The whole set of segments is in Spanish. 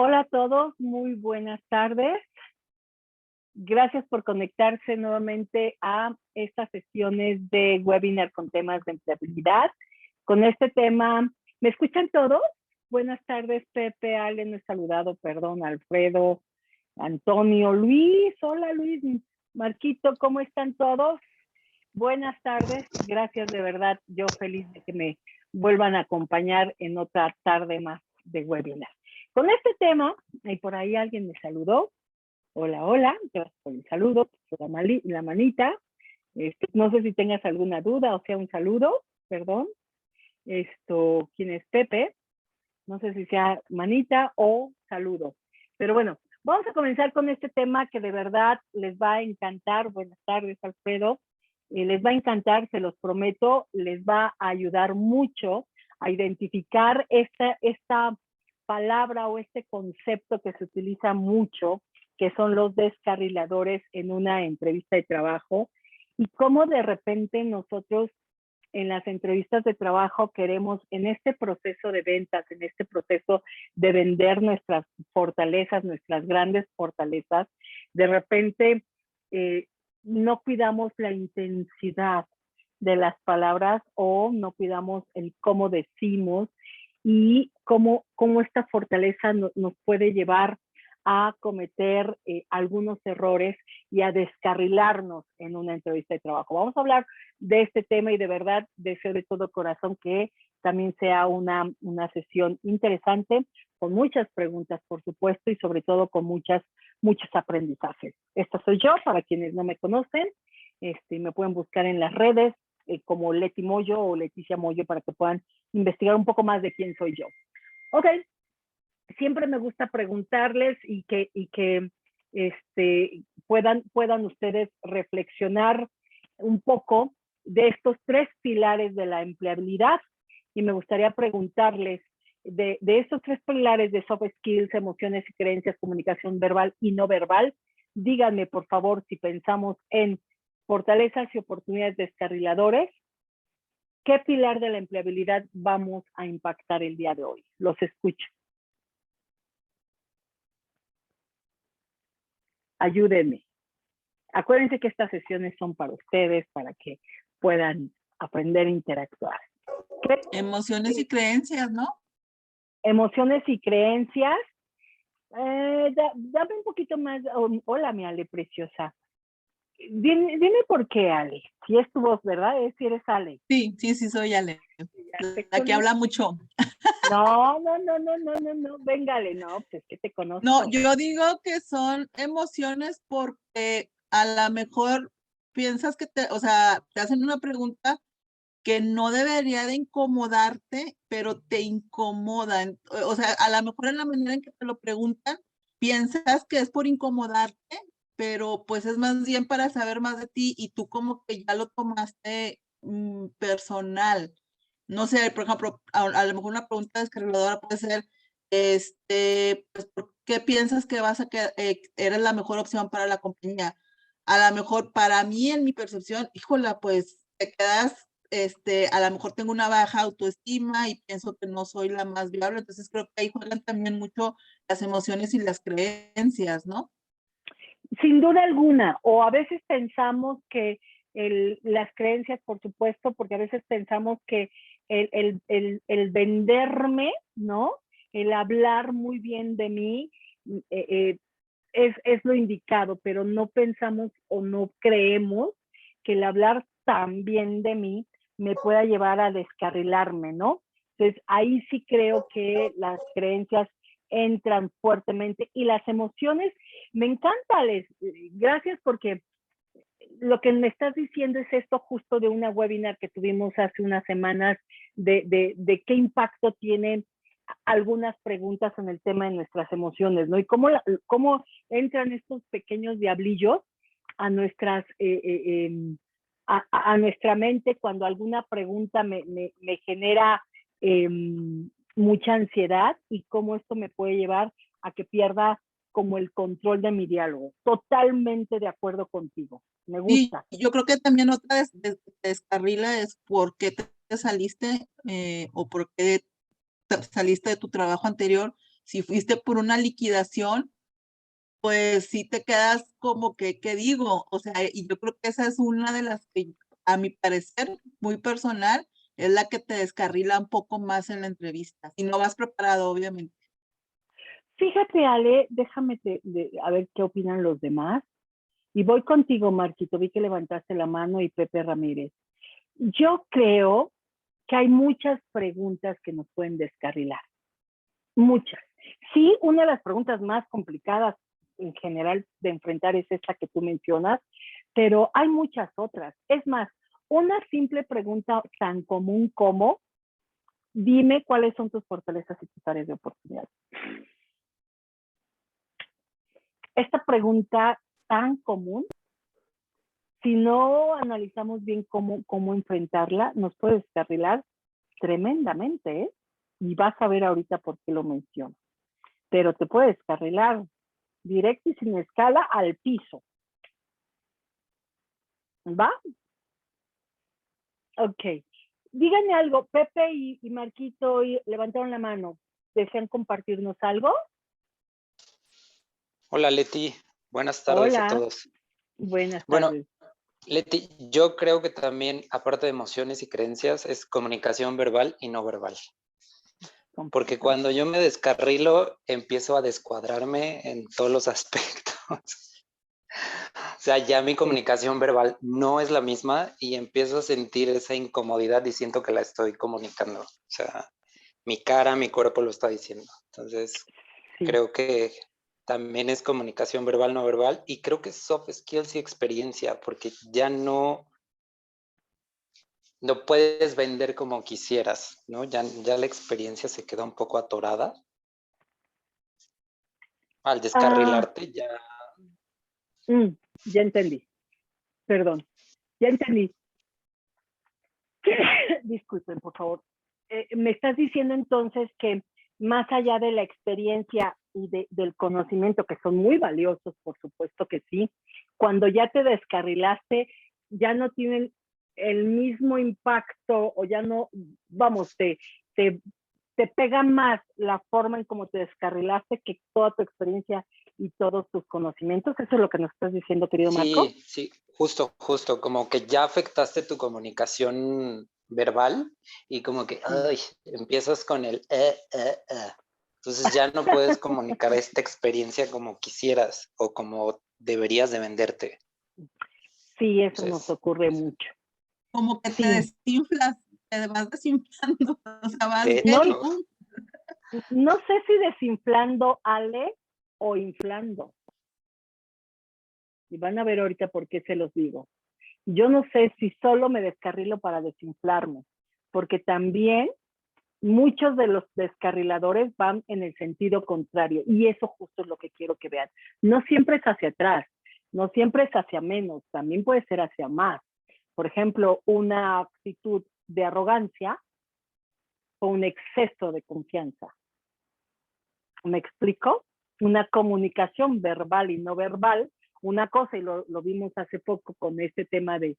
Hola a todos, muy buenas tardes. Gracias por conectarse nuevamente a estas sesiones de webinar con temas de empleabilidad. Con este tema, ¿me escuchan todos? Buenas tardes, Pepe, Ale, no he saludado, perdón, Alfredo, Antonio, Luis, hola Luis, Marquito, ¿cómo están todos? Buenas tardes, gracias de verdad, yo feliz de que me vuelvan a acompañar en otra tarde más de webinar. Con este tema, y por ahí alguien me saludó, hola, hola, gracias por el saludo, por la manita, no sé si tengas alguna duda o sea un saludo, perdón, ¿quién es Pepe? No sé si sea manita o saludo, pero bueno, vamos a comenzar con este tema que de verdad les va a encantar. Buenas tardes, Alfredo. Les va a encantar, se los prometo, les va a ayudar mucho a identificar esta palabra o este concepto que se utiliza mucho, que son los descarriladores en una entrevista de trabajo, y cómo de repente nosotros en las entrevistas de trabajo queremos, en este proceso de ventas, en este proceso de vender nuestras fortalezas, nuestras grandes fortalezas, de repente no cuidamos la intensidad de las palabras o no cuidamos el cómo decimos y cómo esta fortaleza nos puede llevar a cometer algunos errores y a descarrilarnos en una entrevista de trabajo. Vamos a hablar de este tema y de verdad deseo de todo corazón que también sea una sesión interesante, con muchas preguntas, por supuesto, y sobre todo con muchos aprendizajes. Esta soy yo, para quienes no me conocen, me pueden buscar en las redes como Leti Moyo o Leticia Moyo para que puedan investigar un poco más de quién soy yo. Ok, siempre me gusta preguntarles y que puedan ustedes reflexionar un poco de estos tres pilares de la empleabilidad, y me gustaría preguntarles de estos tres pilares de soft skills, emociones y creencias, comunicación verbal y no verbal. Díganme, por favor, si pensamos en fortalezas y oportunidades descarriladores, ¿qué pilar de la empleabilidad vamos a impactar el día de hoy? Los escucho. Ayúdenme. Acuérdense que estas sesiones son para ustedes, para que puedan aprender a interactuar. Emociones y creencias, ¿no? Emociones y creencias. Dame un poquito más. Hola, mi Ale preciosa. Dime por qué, Ale. Si es tu voz, ¿verdad? Si eres Ale. Sí, soy Ale. La que habla mucho. No. Véngale, no, pues que te conozco. No, yo digo que son emociones porque a lo mejor piensas que te hacen una pregunta que no debería de incomodarte, pero te incomodan. O sea, a lo mejor en la manera en que te lo preguntan, piensas que es por incomodarte, pero pues es más bien para saber más de ti y tú como que ya lo tomaste personal. No sé, por ejemplo, a lo mejor una pregunta descargadora puede ser, pues, ¿por qué piensas que eres la mejor opción para la compañía? A lo mejor para mí, en mi percepción, híjola, pues te quedas, a lo mejor tengo una baja autoestima y pienso que no soy la más viable, entonces creo que ahí juegan también mucho las emociones y las creencias, ¿no? Sin duda alguna, o a veces pensamos que las creencias, por supuesto, porque a veces pensamos que el venderme, ¿no? El hablar muy bien de mí es lo indicado, pero no pensamos o no creemos que el hablar tan bien de mí me pueda llevar a descarrilarme, ¿no? Entonces, ahí sí creo que las creencias entran fuertemente y las emociones. Me encanta, Les. Gracias porque lo que me estás diciendo es esto justo de una webinar que tuvimos hace unas semanas de qué impacto tienen algunas preguntas en el tema de nuestras emociones, ¿no? Y cómo entran estos pequeños diablillos a nuestra mente cuando alguna pregunta me genera mucha ansiedad, y cómo esto me puede llevar a que pierda como el control de mi diálogo. Totalmente de acuerdo contigo. Me gusta. Y yo creo que también otra descarrila es por qué te saliste o por qué saliste de tu trabajo anterior Si fuiste por una liquidación, pues sí te quedas como que, ¿qué digo? O sea, y yo creo que esa es una de las que, a mi parecer, muy personal, es la que te descarrila un poco más en la entrevista. Si no vas preparado, obviamente. Fíjate, Ale, déjame a ver qué opinan los demás. Y voy contigo, Marquito. Vi que levantaste la mano y Pepe Ramírez. Yo creo que hay muchas preguntas que nos pueden descarrilar. Muchas. Sí, una de las preguntas más complicadas en general de enfrentar es esta que tú mencionas, pero hay muchas otras. Es más, una simple pregunta tan común como, dime cuáles son tus fortalezas y tus áreas de oportunidad. Esta pregunta tan común, si no analizamos bien cómo enfrentarla, nos puede descarrilar tremendamente, ¿eh? Y vas a ver ahorita por qué lo menciono. Pero te puede descarrilar directo y sin escala al piso. ¿Va? Ok. Díganme algo, Pepe y Marquito levantaron la mano. ¿Desean compartirnos algo? Hola Leti, buenas tardes a Hola, todos. buenas Bueno, tardes. Leti, yo creo que también, aparte de emociones y creencias, es comunicación verbal y no verbal. Porque cuando yo me descarrilo, empiezo a descuadrarme en todos los aspectos. O sea, ya mi comunicación verbal no es la misma y empiezo a sentir esa incomodidad y siento que la estoy comunicando. O sea, mi cara, mi cuerpo lo está diciendo. Entonces, Sí. creo que también es comunicación verbal, no verbal, y creo que es soft skills y experiencia, porque ya no puedes vender como quisieras, ¿no? Ya la experiencia se queda un poco atorada. Al descarrilarte ya... Ya entendí. Perdón. Ya entendí. Disculpen, por favor. Me estás diciendo entonces que más allá de la experiencia y del conocimiento, que son muy valiosos, por supuesto que sí, cuando ya te descarrilaste, ya no tienen el mismo impacto o ya no, vamos, te pega más la forma en cómo te descarrilaste que toda tu experiencia y todos tus conocimientos. ¿Eso es lo que nos estás diciendo, querido Marco? Sí, justo, como que ya afectaste tu comunicación verbal y como que, ay, empiezas con el Entonces ya no puedes comunicar esta experiencia como quisieras o como deberías de venderte. Sí, eso nos ocurre mucho. Como que te desinflas, te vas desinflando, o sea, vas bien. No sé si desinflando, Ale, o inflando. Y van a ver ahorita por qué se los digo. Yo no sé si solo me descarrilo para desinflarme, porque también muchos de los descarriladores van en el sentido contrario, y eso justo es lo que quiero que vean. No siempre es hacia atrás, no siempre es hacia menos, también puede ser hacia más. Por ejemplo, una actitud de arrogancia o un exceso de confianza. ¿Me explico? Una comunicación verbal y no verbal, una cosa, y lo vimos hace poco con este tema de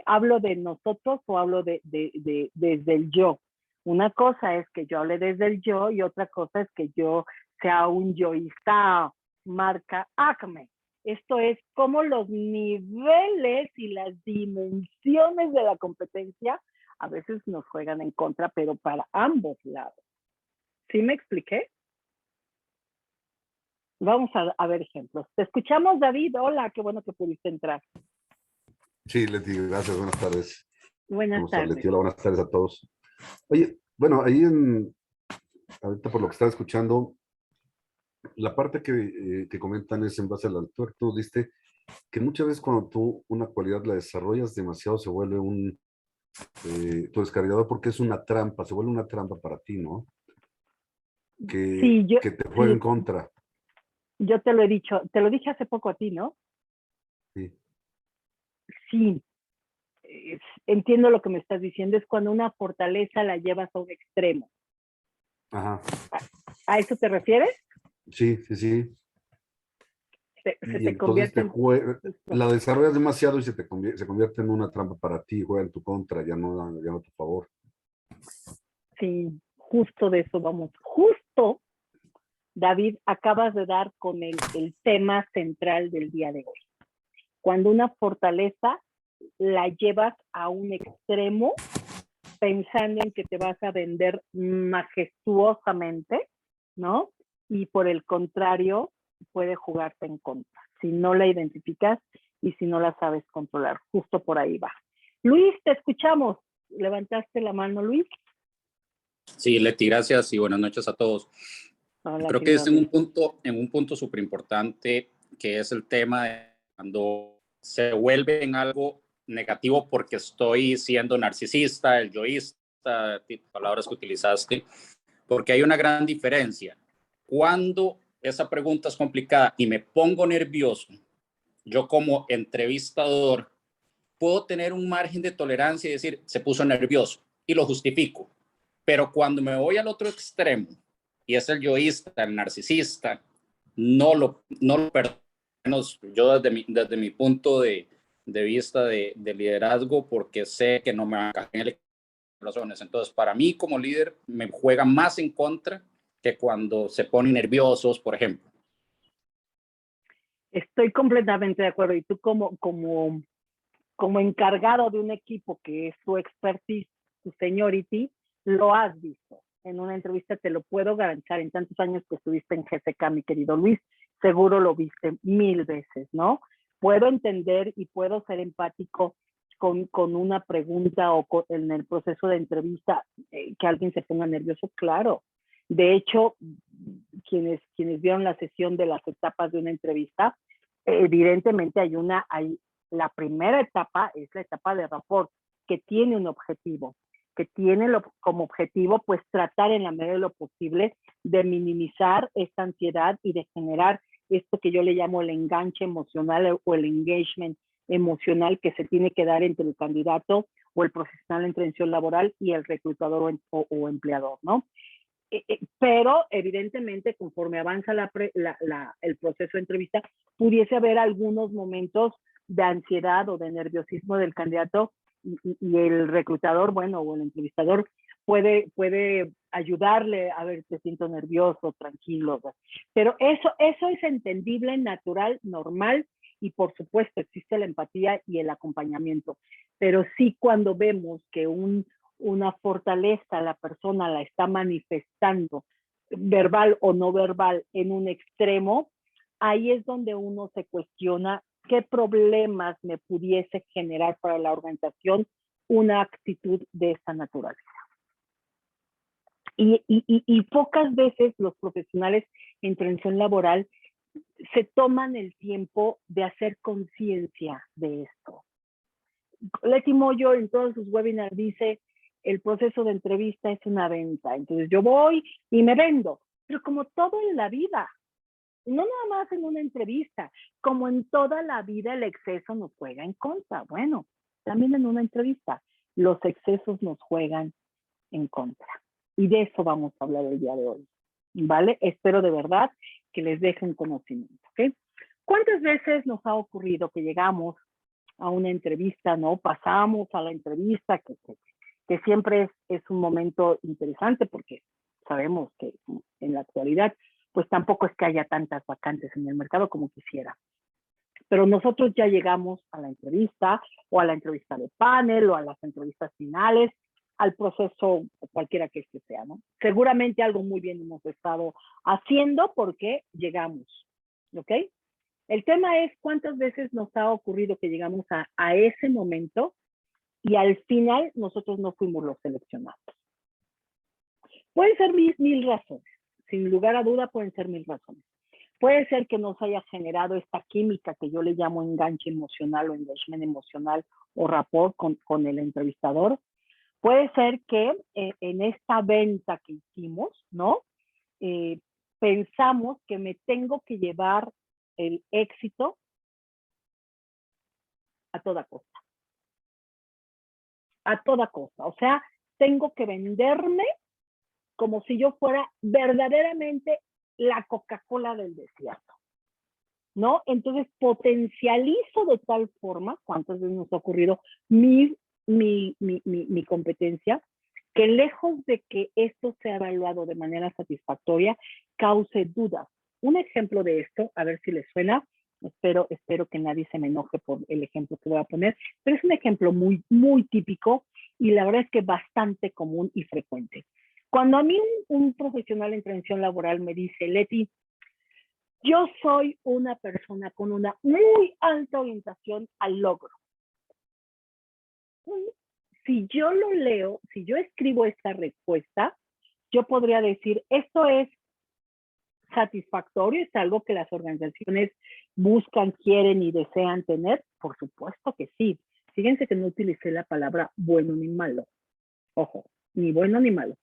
hablo de nosotros o hablo desde el yo. Una cosa es que yo hable desde el yo y otra cosa es que yo sea un yoísta marca Acme. Esto es como los niveles y las dimensiones de la competencia a veces nos juegan en contra, pero para ambos lados. ¿Sí me expliqué? Vamos a ver ejemplos. Te escuchamos, David. Hola, qué bueno que pudiste entrar. Sí, Leti, gracias. Buenas tardes. Buenas tardes. Leti? Hola, buenas tardes a todos. Oye, bueno, ahí ahorita por lo que estaba escuchando, la parte que comentan es en base a la lectura que tú diste, que muchas veces cuando tú una cualidad la desarrollas demasiado se vuelve tu descarrilador porque es una trampa, se vuelve una trampa para ti, ¿no? Que te juega en contra. Yo te lo he dicho, te lo dije hace poco a ti, ¿no? Sí. Sí, entiendo lo que me estás diciendo, es cuando una fortaleza la llevas a un extremo. Ajá. ¿A eso te refieres? Sí. Se Y te convierte entonces la desarrollas demasiado y se convierte en una trampa para ti, juega en tu contra, ya no a tu favor. Sí, justo de eso vamos, justo David, acabas de dar con el tema central del día de hoy. Cuando una fortaleza la llevas a un extremo pensando en que te vas a vender majestuosamente, ¿no? Y por el contrario, puede jugarte en contra, si no la identificas y si no la sabes controlar. Justo por ahí va. Luis, te escuchamos. ¿Levantaste la mano, Luis? Sí, Leti, gracias y buenas noches a todos. Hola, creo que es Luis. en un punto súper importante, que es el tema de cuando se vuelve en algo negativo porque estoy siendo narcisista, el yoísta, palabras que utilizaste, porque hay una gran diferencia. Cuando esa pregunta es complicada y me pongo nervioso, yo como entrevistador puedo tener un margen de tolerancia y decir, se puso nervioso y lo justifico. Pero cuando me voy al otro extremo y es el yoísta, el narcisista, no lo perdono. Yo desde mi punto de vista de liderazgo, porque sé que no me van a caer en el razones. Entonces, para mí como líder me juega más en contra que cuando se ponen nerviosos, por ejemplo. Estoy completamente de acuerdo. Y tú como encargado de un equipo que es tu expertise, tu seniority, lo has visto. En una entrevista te lo puedo garantizar, en tantos años que estuviste en GSK, mi querido Luis, seguro lo viste 1000 veces, ¿no? Puedo entender y puedo ser empático con una pregunta o en el proceso de entrevista, que alguien se ponga nervioso, claro. De hecho, quienes vieron la sesión de las etapas de una entrevista, evidentemente hay la primera etapa es la etapa de rapport, que tiene un objetivo, que tiene como objetivo pues tratar en la medida de lo posible de minimizar esta ansiedad y de generar esto que yo le llamo el enganche emocional o el engagement emocional que se tiene que dar entre el candidato o el profesional en transición laboral y el reclutador o empleador, ¿no? Pero evidentemente conforme avanza el proceso de entrevista, pudiese haber algunos momentos de ansiedad o de nerviosismo del candidato y el reclutador, bueno, o el entrevistador puede ayudarle a ver, te siento nervioso, tranquilo. Pero eso es entendible, natural, normal y por supuesto existe la empatía y el acompañamiento. Pero sí cuando vemos que una fortaleza la persona la está manifestando, verbal o no verbal, en un extremo, ahí es donde uno se cuestiona qué problemas me pudiese generar para la organización una actitud de esta naturaleza. Y pocas veces los profesionales en transición laboral se toman el tiempo de hacer conciencia de esto. Leti Moyo en todos sus webinars dice, el proceso de entrevista es una venta. Entonces yo voy y me vendo, pero como todo en la vida, no nada más en una entrevista, como en toda la vida el exceso nos juega en contra. Bueno, también en una entrevista los excesos nos juegan en contra. Y de eso vamos a hablar el día de hoy, ¿vale? Espero de verdad que les dejen conocimiento, ¿ok? ¿Cuántas veces nos ha ocurrido que llegamos a una entrevista, ¿no? Pasamos a la entrevista, que siempre es un momento interesante porque sabemos que en la actualidad pues tampoco es que haya tantas vacantes en el mercado como quisiera. Pero nosotros ya llegamos a la entrevista o a la entrevista de panel o a las entrevistas finales, al proceso cualquiera que este sea, ¿no? Seguramente algo muy bien hemos estado haciendo porque llegamos, ¿ok? El tema es cuántas veces nos ha ocurrido que llegamos a ese momento y al final nosotros no fuimos los seleccionados. Pueden ser mil razones. Sin lugar a duda pueden ser 1000 razones. Puede ser que nos haya generado esta química que yo le llamo enganche emocional o engagement emocional o rapport con el entrevistador. Puede ser que en esta venta que hicimos, ¿no? Pensamos que me tengo que llevar el éxito a toda costa. A toda costa. O sea, tengo que venderme como si yo fuera verdaderamente la Coca-Cola del desierto, ¿no? Entonces potencializo de tal forma, ¿cuántas veces nos ha ocurrido mi competencia? que lejos de que esto sea evaluado de manera satisfactoria, cause dudas. Un ejemplo de esto, a ver si les suena, espero que nadie se me enoje por el ejemplo que voy a poner, pero es un ejemplo muy, muy típico y la verdad es que bastante común y frecuente. Cuando a mí un profesional en transición laboral me dice, Leti, yo soy una persona con una muy alta orientación al logro. Si yo lo leo, si yo escribo esta respuesta, yo podría decir, esto es satisfactorio, es algo que las organizaciones buscan, quieren y desean tener. Por supuesto que sí. Fíjense que no utilicé la palabra bueno ni malo. Ojo, ni bueno ni malo.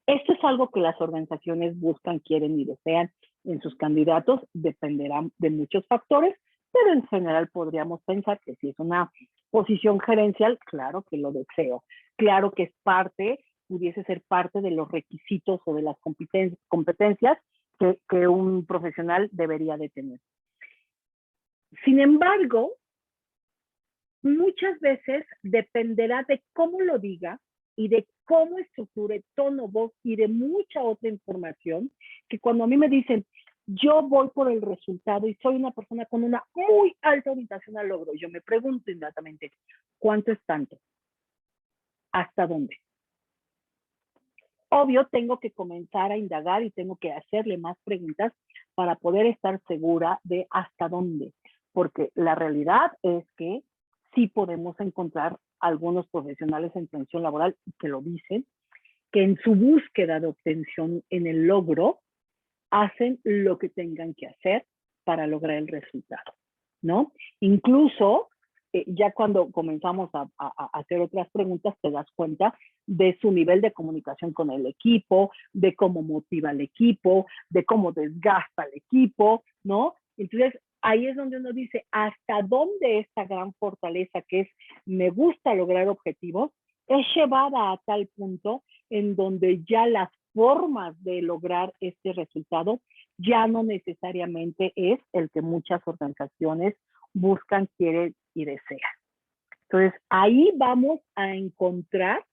Esto es algo que las organizaciones buscan, quieren y desean en sus candidatos. Dependerá de muchos factores, pero en general podríamos pensar que si es una posición gerencial, claro que lo deseo. Claro que es parte, pudiese ser parte de los requisitos o de las competencias que un profesional debería de tener. Sin embargo, muchas veces dependerá de cómo lo diga y de cómo estructure tono, voz y de mucha otra información, que cuando a mí me dicen, yo voy por el resultado y soy una persona con una muy alta orientación al logro, yo me pregunto inmediatamente, ¿cuánto es tanto? ¿Hasta dónde? Obvio, tengo que comenzar a indagar y tengo que hacerle más preguntas para poder estar segura de hasta dónde, porque la realidad es que sí podemos encontrar algunos profesionales en transición laboral que lo dicen, que en su búsqueda de obtención en el logro hacen lo que tengan que hacer para lograr el resultado, ¿no? Incluso ya cuando comenzamos a hacer otras preguntas te das cuenta de su nivel de comunicación con el equipo, de cómo motiva al equipo, de cómo desgasta al equipo, ¿no? Entonces, ahí es donde uno dice, ¿hasta dónde esta gran fortaleza que es me gusta lograr objetivos es llevada a tal punto en donde ya las formas de lograr este resultado ya no necesariamente es el que muchas organizaciones buscan, quieren y desean? Entonces, ahí vamos a encontrar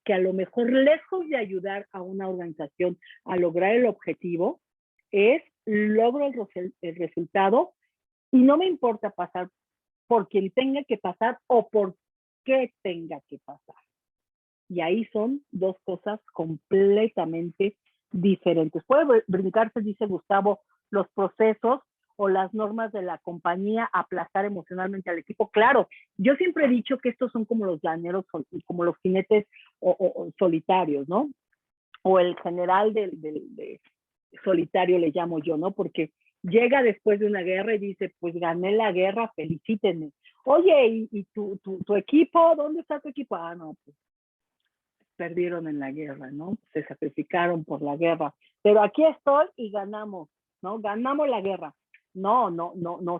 que a lo mejor lejos de ayudar a una organización a lograr el objetivo, es logro el resultado y no me importa pasar por quien tenga que pasar o por qué tenga que pasar. Y ahí son dos cosas completamente diferentes. Puede brincarse, dice Gustavo, los procesos o las normas de la compañía, aplastar emocionalmente al equipo. Claro, yo siempre he dicho que estos son como los llaneros, como los jinetes o solitarios, ¿no? O el general de solitario le llamo yo, ¿no? Porque llega después de una guerra y dice, pues gané la guerra, felicítenme. Oye, ¿y tu equipo? ¿Dónde está tu equipo? Ah, no, pues perdieron en la guerra, ¿no? Se sacrificaron por la guerra. Pero aquí estoy y ganamos, ¿no? Ganamos la guerra. No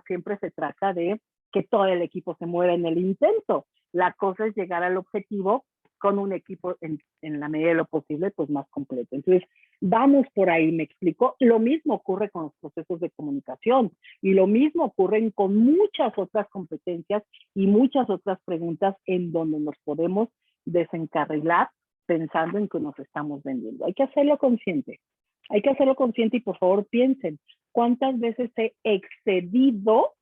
siempre se trata de que todo el equipo se muera en el intento. La cosa es llegar al objetivo con un equipo en la medida de lo posible, pues más completo. Entonces, vamos por ahí, me explico. Lo mismo ocurre con los procesos de comunicación y lo mismo ocurre con muchas otras competencias y muchas otras preguntas en donde nos podemos desencarrilar pensando en que nos estamos vendiendo. Hay que hacerlo consciente. Hay que hacerlo consciente y por favor piensen, ¿cuántas veces he excedido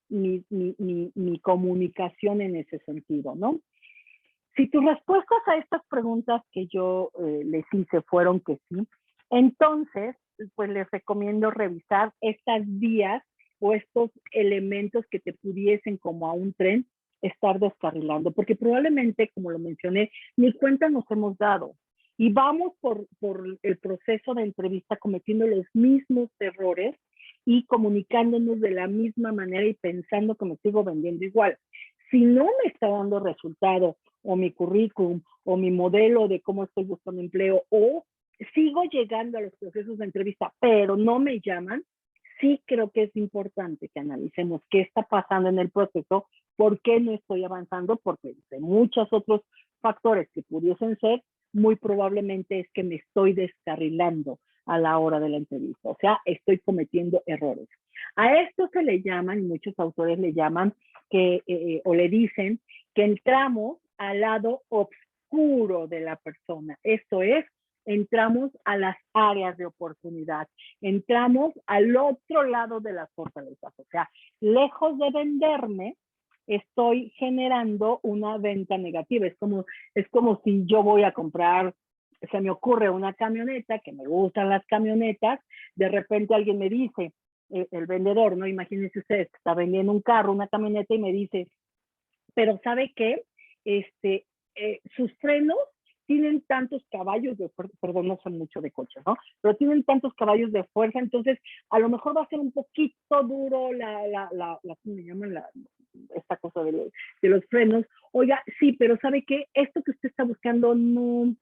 mi comunicación en ese sentido, ¿no? Si tus respuestas a estas preguntas que yo les hice fueron que sí, entonces pues les recomiendo revisar estas vías o estos elementos que te pudiesen como a un tren estar descarrilando, porque probablemente, como lo mencioné, ni cuenta nos hemos dado y vamos por el proceso de entrevista cometiendo los mismos errores y comunicándonos de la misma manera y pensando que me sigo vendiendo igual. Si no me está dando resultado o mi currículum o mi modelo de cómo estoy buscando empleo o sigo llegando a los procesos de entrevista pero no me llaman, sí creo que es importante que analicemos qué está pasando en el proceso, por qué no estoy avanzando, porque de muchos otros factores que pudiesen ser, muy probablemente es que me estoy descarrilando a la hora de la entrevista, o sea, estoy cometiendo errores. A esto se le llaman, muchos autores le llaman, o le dicen que entramos al lado oscuro oscuro de la persona. Esto es, entramos a las áreas de oportunidad, entramos al otro lado de las fortalezas. O sea, lejos de venderme, estoy generando una venta negativa. Es como si yo voy a comprar, se me ocurre una camioneta, que me gustan las camionetas, de repente alguien me dice, el vendedor, ¿no? Imagínense ustedes, que está vendiendo un carro, una camioneta, y me dice, pero ¿sabe qué? Sus frenos tienen tantos caballos de fuerza, perdón, no son mucho de coches, ¿no? Pero tienen tantos caballos de fuerza, entonces a lo mejor va a ser un poquito duro ¿cómo me llaman? Esta cosa de los frenos. Oiga, sí, pero ¿sabe qué? Esto que usted está buscando no,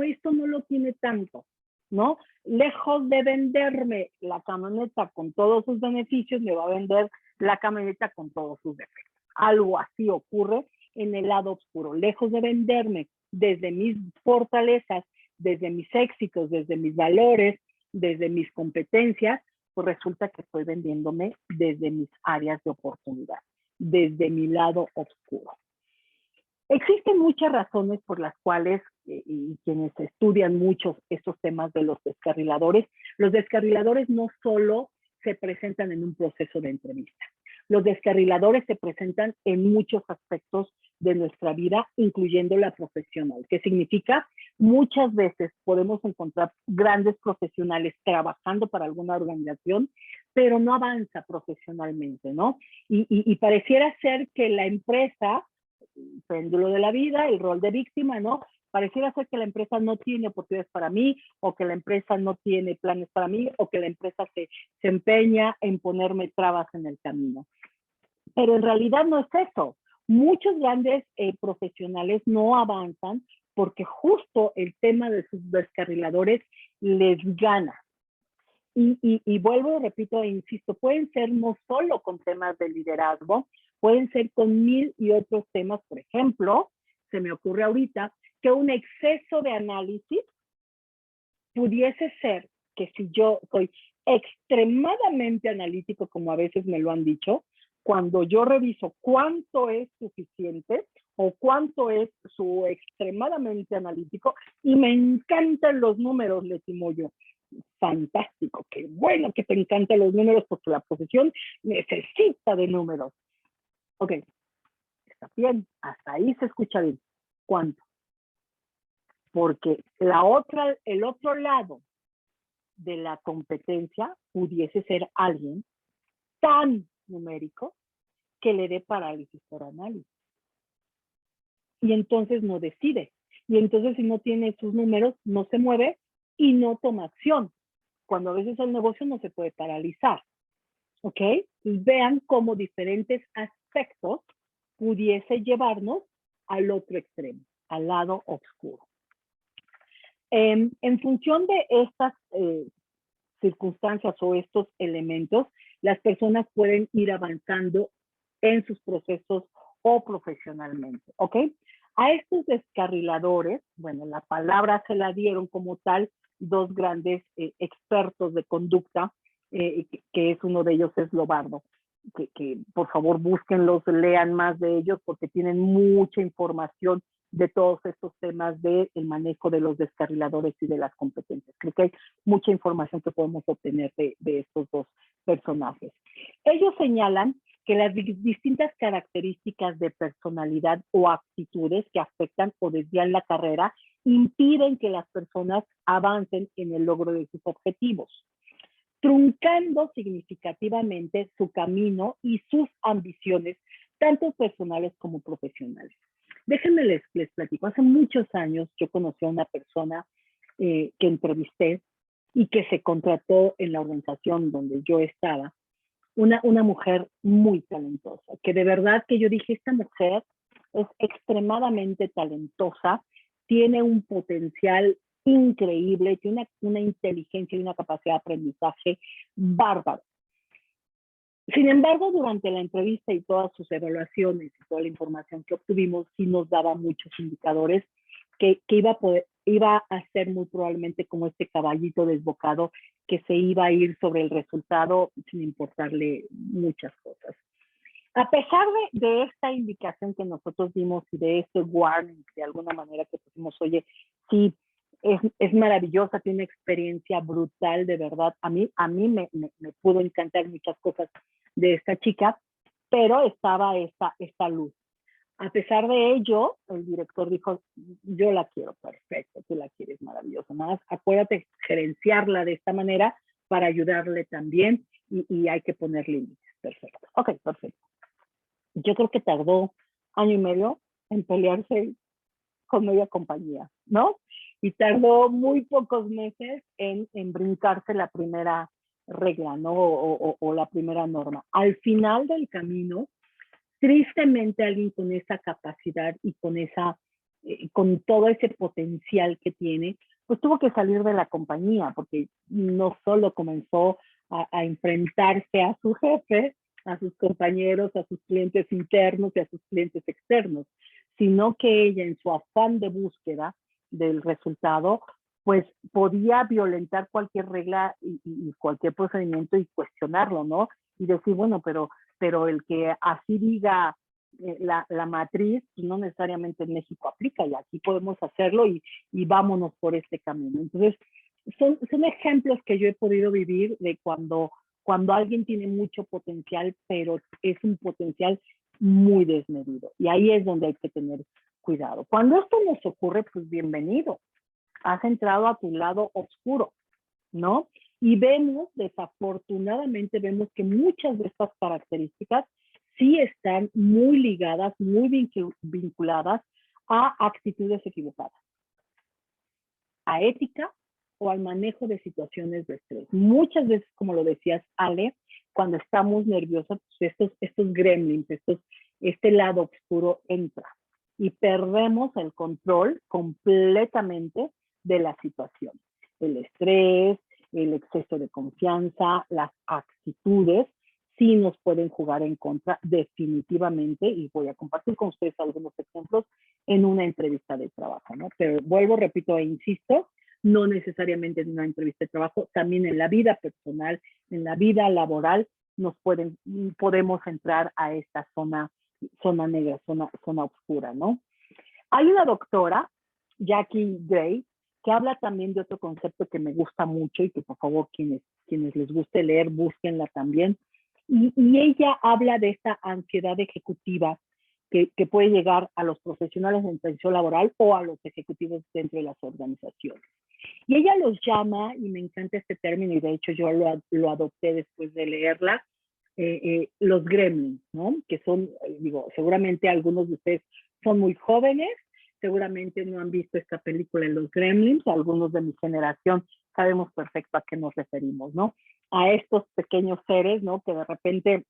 esto no lo tiene tanto, ¿no? Lejos de venderme la camioneta con todos sus beneficios, me va a vender la camioneta con todos sus defectos. Algo así ocurre en el lado oscuro. Lejos de venderme desde mis fortalezas, desde mis éxitos, desde mis valores, desde mis competencias, pues resulta que estoy vendiéndome desde mis áreas de oportunidad, desde mi lado oscuro. Existen muchas razones por las cuales, y quienes estudian mucho estos temas de los descarriladores no solo se presentan en un proceso de entrevista. Los descarriladores se presentan en muchos aspectos de nuestra vida, incluyendo la profesional. ¿Qué significa? Muchas veces podemos encontrar grandes profesionales trabajando para alguna organización, pero no avanza profesionalmente, ¿no? Y pareciera ser que la empresa, el péndulo de la vida, el rol de víctima, ¿no? Pareciera ser que la empresa no tiene oportunidades para mí, o que la empresa no tiene planes para mí, o que la empresa se empeña en ponerme trabas en el camino. Pero en realidad no es eso. Muchos grandes profesionales no avanzan porque justo el tema de sus descarriladores les gana. Y vuelvo, repito e insisto, pueden ser no solo con temas de liderazgo, pueden ser con 1000 y otros temas. Por ejemplo, se me ocurre ahorita que un exceso de análisis pudiese ser que si yo soy extremadamente analítico, como a veces me lo han dicho, cuando yo reviso cuánto es suficiente o cuánto es su extremadamente analítico, y me encantan los números, le estimo yo. Fantástico, qué bueno que te encantan los números, porque la profesión necesita de números. Ok, está bien, hasta ahí se escucha bien. ¿Cuánto? Porque el otro lado de la competencia pudiese ser alguien tan numérico que le dé parálisis por análisis. Y entonces no decide. Y entonces si no tiene sus números, no se mueve y no toma acción. Cuando a veces el negocio no se puede paralizar. ¿Ok? Y vean cómo diferentes aspectos pudiese llevarnos al otro extremo, al lado oscuro. En función de estas circunstancias o estos elementos, las personas pueden ir avanzando en sus procesos o profesionalmente, ¿ok? A estos descarriladores, bueno, la palabra se la dieron como tal dos grandes expertos de conducta, que es uno de ellos es Lobardo, que por favor búsquenlos, lean más de ellos porque tienen mucha información de todos estos temas del manejo de los descarriladores y de las competencias. Creo que hay mucha información que podemos obtener de estos dos personajes. Ellos señalan que las distintas características de personalidad o actitudes que afectan o desvían la carrera impiden que las personas avancen en el logro de sus objetivos, truncando significativamente su camino y sus ambiciones, tanto personales como profesionales. Déjenme les platico. Hace muchos años yo conocí a una persona que entrevisté y que se contrató en la organización donde yo estaba, una mujer muy talentosa, que de verdad que yo dije, esta mujer es extremadamente talentosa, tiene un potencial increíble, tiene una inteligencia y una capacidad de aprendizaje bárbaro. Sin embargo, durante la entrevista y todas sus evaluaciones y toda la información que obtuvimos, sí nos daba muchos indicadores que iba a ser muy probablemente como este caballito desbocado que se iba a ir sobre el resultado sin importarle muchas cosas. A pesar de esta indicación que nosotros dimos y de este warning, de alguna manera que pusimos, oye, sí, es maravillosa, tiene una experiencia brutal, de verdad. A mí me pudo encantar muchas cosas de esta chica, pero estaba esta luz. A pesar de ello, el director dijo, yo la quiero, perfecto, tú la quieres, maravilloso. Nada más acuérdate gerenciarla de esta manera para ayudarle también y hay que poner límites. Perfecto. Ok, perfecto. Yo creo que tardó 1 año y medio en pelearse con media compañía, ¿no? Y tardó muy pocos meses en brincarse la primera regla, ¿no? O la primera norma. Al final del camino, tristemente alguien con esa capacidad y con todo ese potencial que tiene, pues tuvo que salir de la compañía, porque no solo comenzó a enfrentarse a su jefe, a sus compañeros, a sus clientes internos y a sus clientes externos, sino que ella, en su afán de búsqueda del resultado, pues podía violentar cualquier regla y cualquier procedimiento y cuestionarlo, ¿no? Y decir, bueno, pero el que así diga la matriz, no necesariamente en México aplica, y aquí podemos hacerlo y vámonos por este camino. Entonces, son ejemplos que yo he podido vivir de cuando alguien tiene mucho potencial, pero es un potencial muy desmedido. Y ahí es donde hay que tener cuidado. Cuando esto nos ocurre, pues bienvenido. Has entrado a tu lado oscuro, ¿no? Y desafortunadamente vemos que muchas de estas características sí están muy ligadas, muy vinculadas a actitudes equivocadas, a ética o al manejo de situaciones de estrés. Muchas veces, como lo decías, Ale, cuando estamos nerviosos, pues estos gremlins, este lado oscuro entra y perdemos el control completamente de la situación. El estrés, el exceso de confianza, las actitudes, sí nos pueden jugar en contra definitivamente, y voy a compartir con ustedes algunos ejemplos en una entrevista de trabajo, ¿no? Pero vuelvo, repito e insisto, no necesariamente en una entrevista de trabajo, también en la vida personal, en la vida laboral, podemos entrar a esta zona negra, zona oscura, ¿no? Hay una doctora, Jackie Gray, que habla también de otro concepto que me gusta mucho y que por favor quienes les guste leer, búsquenla también. Y ella habla de esta ansiedad ejecutiva que puede llegar a los profesionales en atención laboral o a los ejecutivos dentro de las organizaciones. Y ella los llama, y me encanta este término, y de hecho yo lo adopté después de leerla, los gremlins, ¿no? Que son, seguramente algunos de ustedes son muy jóvenes, seguramente no han visto esta película en Los Gremlins, algunos de mi generación sabemos perfecto a qué nos referimos, ¿no? A estos pequeños seres, ¿no? Que de repente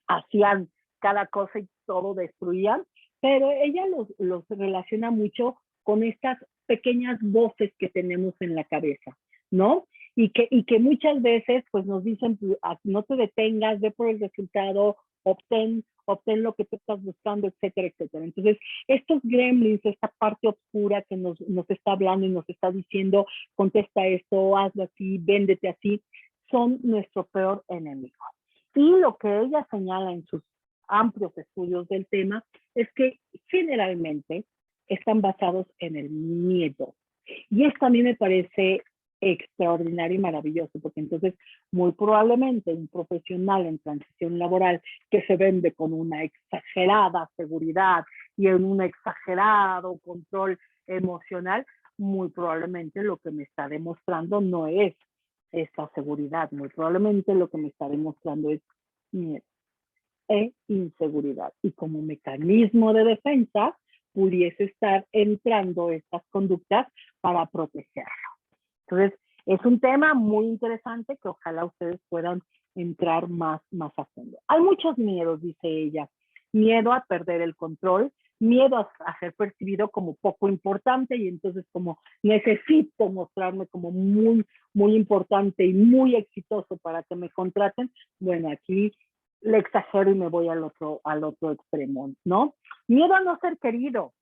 hacían cada cosa y todo destruían, pero ella los relaciona mucho con estas pequeñas voces que tenemos en la cabeza, ¿no? Y que muchas veces pues nos dicen, no te detengas, ve por el resultado, obtén lo que tú estás buscando, etcétera, etcétera. Entonces, estos gremlins, esta parte oscura que nos está hablando y nos está diciendo, contesta esto, hazlo así, véndete así, son nuestro peor enemigo. Y lo que ella señala en sus amplios estudios del tema es que generalmente están basados en el miedo. Y esto a mí me parece extraordinario y maravilloso, porque entonces muy probablemente un profesional en transición laboral que se vende con una exagerada seguridad y en un exagerado control emocional, muy probablemente lo que me está demostrando no es esta seguridad, muy probablemente lo que me está demostrando es miedo e inseguridad. Y como mecanismo de defensa, pudiese estar entrando estas conductas para protegerlo. Entonces, es un tema muy interesante que ojalá ustedes puedan entrar más a fondo. Hay muchos miedos, dice ella. Miedo a perder el control, miedo a ser percibido como poco importante y entonces como necesito mostrarme como muy, muy importante y muy exitoso para que me contraten. Bueno, aquí le exagero y me voy al otro extremo, ¿no? Miedo a no ser querido.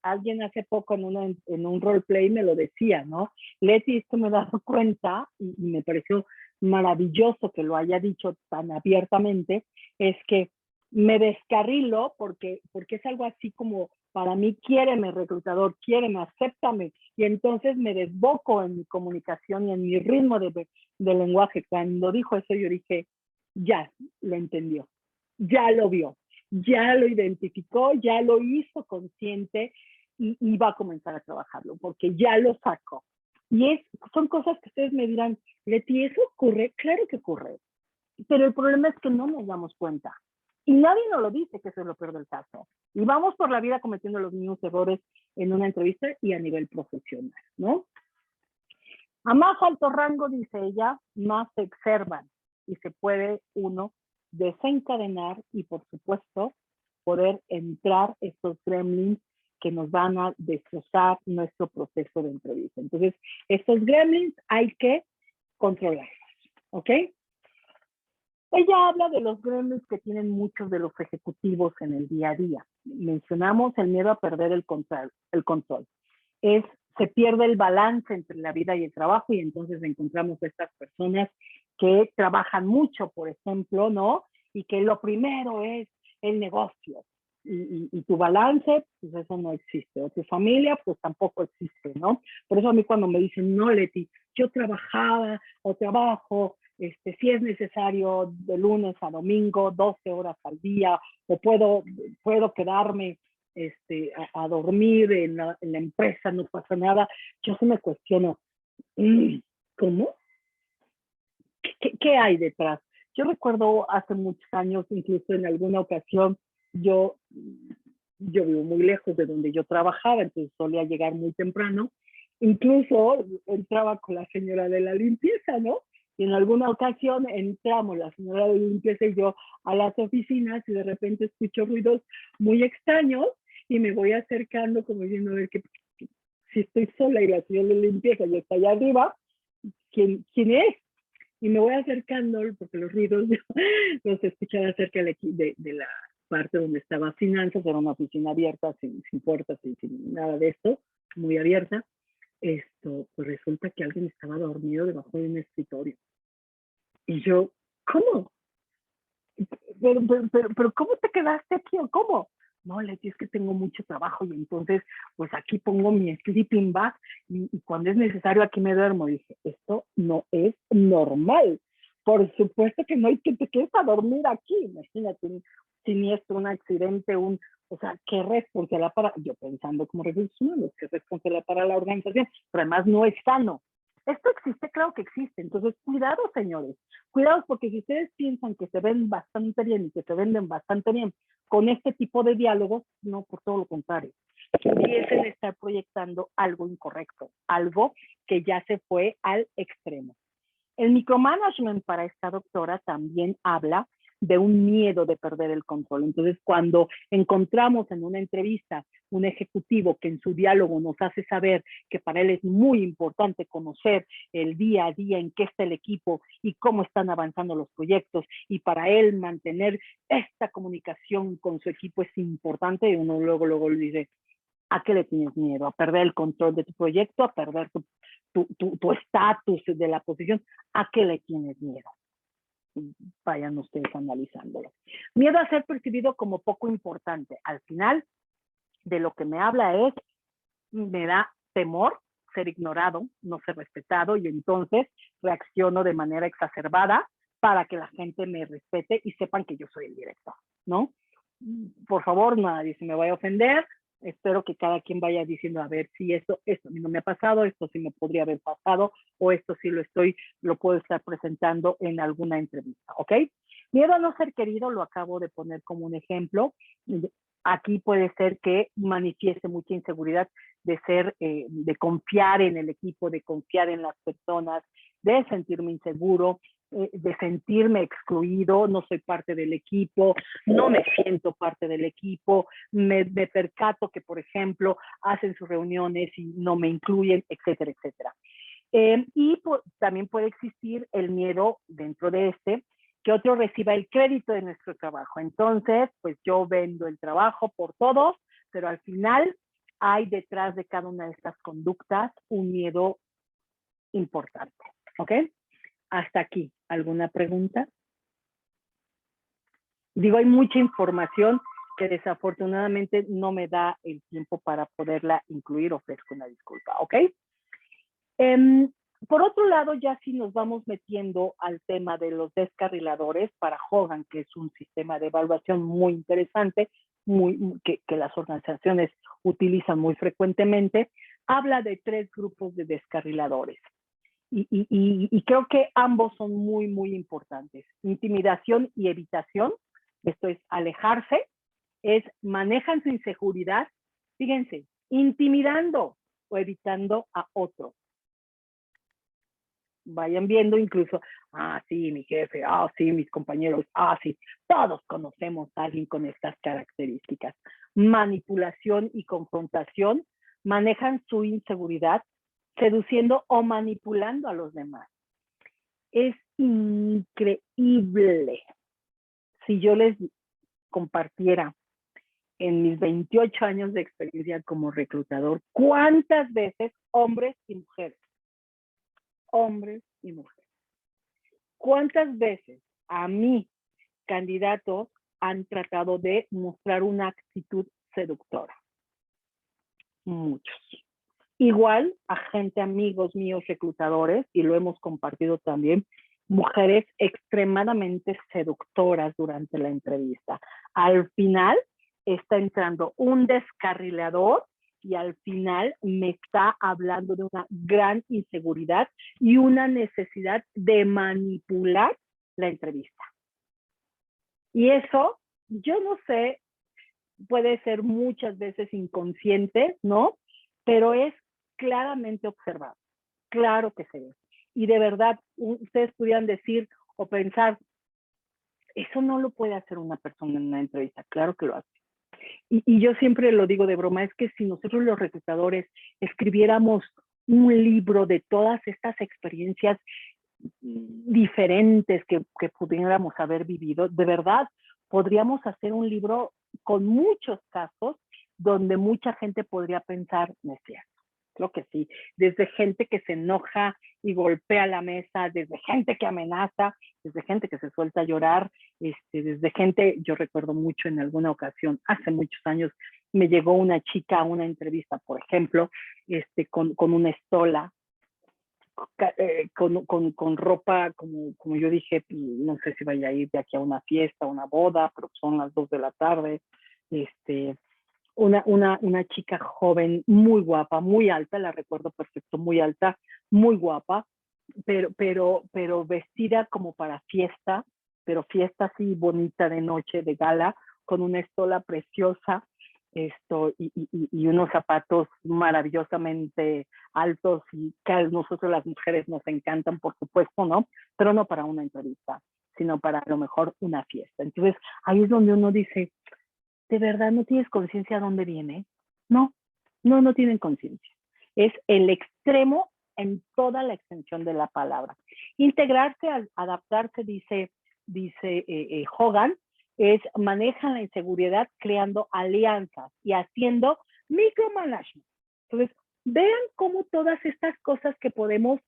Alguien hace poco en un roleplay me lo decía, ¿no? Leti, esto me he dado cuenta y me pareció maravilloso que lo haya dicho tan abiertamente, es que me descarrilo porque es algo así como, para mí, quiéreme reclutador, quiéreme, acéptame, y entonces me desboco en mi comunicación y en mi ritmo de lenguaje. Cuando dijo eso, yo dije, ya lo entendió, ya lo vio, ya lo identificó, ya lo hizo consciente y va a comenzar a trabajarlo, porque ya lo sacó. Y son cosas que ustedes me dirán, Leti, ¿eso ocurre? Claro que ocurre, pero el problema es que no nos damos cuenta. Y nadie nos lo dice, que eso es lo peor del caso. Y vamos por la vida cometiendo los mismos errores en una entrevista y a nivel profesional, ¿no? A más alto rango, dice ella, más se observan y se puede uno desencadenar y, por supuesto, poder entrar estos gremlins que nos van a destrozar nuestro proceso de entrevista. Entonces, estos gremlins hay que controlarlos, ¿ok? Ella habla de los gremlins que tienen muchos de los ejecutivos en el día a día. Mencionamos el miedo a perder el control. Se pierde el balance entre la vida y el trabajo y entonces encontramos estas personas que trabajan mucho, por ejemplo, ¿no? Y que lo primero es el negocio. Y tu balance, pues eso no existe. O tu familia, pues tampoco existe, ¿no? Por eso a mí cuando me dicen, no, Leti, yo trabajaba o trabajo, si es necesario de lunes a domingo, 12 horas al día, o puedo quedarme a dormir en la empresa, no pasa nada. Yo sí me cuestiono, ¿cómo? ¿Qué hay detrás? Yo recuerdo hace muchos años, incluso en alguna ocasión, yo vivo muy lejos de donde yo trabajaba, entonces solía llegar muy temprano. Incluso entraba con la señora de la limpieza, ¿no? Y en alguna ocasión entramos, la señora de limpieza y yo, a las oficinas y de repente escucho ruidos muy extraños y me voy acercando como diciendo, a ver, si estoy sola y la señora de limpieza ya está allá arriba, ¿quién es? Y me voy acercando porque los ruidos los escuchaba cerca de la parte donde estaba finanzas, era una oficina abierta, sin puertas, sin nada de esto, muy abierta. Pues resulta que alguien estaba dormido debajo de un escritorio. Y yo, ¿cómo? Pero ¿cómo te quedaste aquí o cómo? No, Leti, es que tengo mucho trabajo y entonces pues aquí pongo mi sleeping bag y cuando es necesario aquí me duermo. Y dije, esto no es normal. Por supuesto que no hay que te quedes a dormir aquí. Imagínate un siniestro, un accidente, o sea, qué responsabilidad yo pensando como recursos humanos, qué responsabilidad para la organización, pero además no es sano. Esto existe, claro que existe. Entonces, cuidado, señores. Cuidado, porque si ustedes piensan que se ven bastante bien y que se venden bastante bien con este tipo de diálogos, no, por todo lo contrario. Empiecen a estar proyectando algo incorrecto, algo que ya se fue al extremo. El micromanagement para esta doctora también habla de un miedo de perder el control. Entonces, cuando encontramos en una entrevista un ejecutivo que en su diálogo nos hace saber que para él es muy importante conocer el día a día en qué está el equipo y cómo están avanzando los proyectos, y para él mantener esta comunicación con su equipo es importante, y uno luego le dice, ¿a qué le tienes miedo? ¿A perder el control de tu proyecto? ¿A perder tu estatus de la posición? ¿A qué le tienes miedo? Vayan ustedes analizándolo. Miedo a ser percibido como poco importante. Al final, de lo que me habla me da temor ser ignorado, no ser respetado, y entonces reacciono de manera exacerbada para que la gente me respete y sepan que yo soy el director, ¿no? Por favor, nadie se me vaya a ofender. Espero que cada quien vaya diciendo, a ver, si esto a mí no me ha pasado, esto sí me podría haber pasado, o esto sí lo puedo estar presentando en alguna entrevista, ¿ok? Miedo a no ser querido, lo acabo de poner como un ejemplo. Aquí puede ser que manifieste mucha inseguridad de confiar en el equipo, de confiar en las personas, de sentirme inseguro, de sentirme excluido, no soy parte del equipo, no me siento parte del equipo, me percato que, por ejemplo, hacen sus reuniones y no me incluyen, etcétera, etcétera. También puede existir el miedo dentro de que otro reciba el crédito de nuestro trabajo. Entonces, pues yo vendo el trabajo por todos, pero al final hay detrás de cada una de estas conductas un miedo importante, ¿ok? Hasta aquí. ¿Alguna pregunta? Digo, hay mucha información que desafortunadamente no me da el tiempo para poderla incluir, ofrezco una disculpa, ¿ok? Por otro lado, ya si nos vamos metiendo al tema de los descarriladores para Hogan, que es un sistema de evaluación muy interesante, que las organizaciones utilizan muy frecuentemente, habla de 3 grupos de descarriladores. Y creo que ambos son muy, muy importantes. Intimidación y evitación, esto es alejarse, manejan su inseguridad, fíjense, intimidando o evitando a otro. Vayan viendo incluso, sí, mi jefe, sí, mis compañeros, sí, todos conocemos a alguien con estas características. Manipulación y confrontación, manejan su inseguridad, seduciendo o manipulando a los demás. Es increíble. Si yo les compartiera en mis 28 años de experiencia como reclutador, cuántas veces hombres y mujeres, cuántas veces a mí candidatos han tratado de mostrar una actitud seductora. Muchos. Igual a gente, amigos míos reclutadores, y lo hemos compartido también, mujeres extremadamente seductoras durante la entrevista. Al final está entrando un descarrilador y al final me está hablando de una gran inseguridad y una necesidad de manipular la entrevista. Y eso, yo no sé, puede ser muchas veces inconsciente, ¿no? Pero es claramente observado. Claro que se ve. Y de verdad, ustedes pudieran decir o pensar, eso no lo puede hacer una persona en una entrevista. Claro que lo hace. Y yo siempre lo digo de broma, es que si nosotros los reclutadores escribiéramos un libro de todas estas experiencias diferentes que pudiéramos haber vivido, de verdad, podríamos hacer un libro con muchos casos donde mucha gente podría pensar, no es cierto. Creo que sí, desde gente que se enoja y golpea la mesa, desde gente que amenaza, desde gente que se suelta a llorar, desde gente, yo recuerdo mucho en alguna ocasión, hace muchos años, me llegó una chica a una entrevista, por ejemplo, con una estola, con ropa, como yo dije, no sé si vaya a ir de aquí a una fiesta, una boda, pero son las 2 de la tarde, una chica joven, muy guapa, muy alta, la recuerdo perfecto, muy alta, muy guapa, pero vestida como para fiesta, pero fiesta así bonita de noche, de gala, con una estola preciosa, y unos zapatos maravillosamente altos y que a nosotros las mujeres nos encantan, por supuesto, ¿no? Pero no para una entrevista, sino para a lo mejor una fiesta. Entonces, ahí es donde uno dice, ¿de verdad no tienes conciencia a dónde viene? No tienen conciencia. Es el extremo en toda la extensión de la palabra. Integrarse, adaptarse, dice Hogan, manejan la inseguridad creando alianzas y haciendo micromanagement. Entonces, vean cómo todas estas cosas que podemos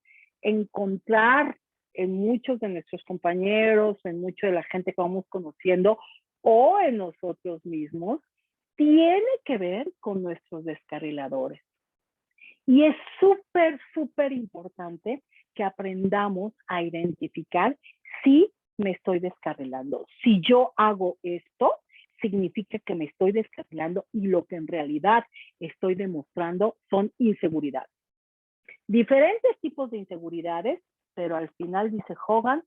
encontrar en muchos de nuestros compañeros, en mucha de la gente que vamos conociendo, o en nosotros mismos, tiene que ver con nuestros descarriladores. Y es súper, súper importante que aprendamos a identificar si me estoy descarrilando. Si yo hago esto, significa que me estoy descarrilando y lo que en realidad estoy demostrando son inseguridades. Diferentes tipos de inseguridades, pero al final, dice Hogan,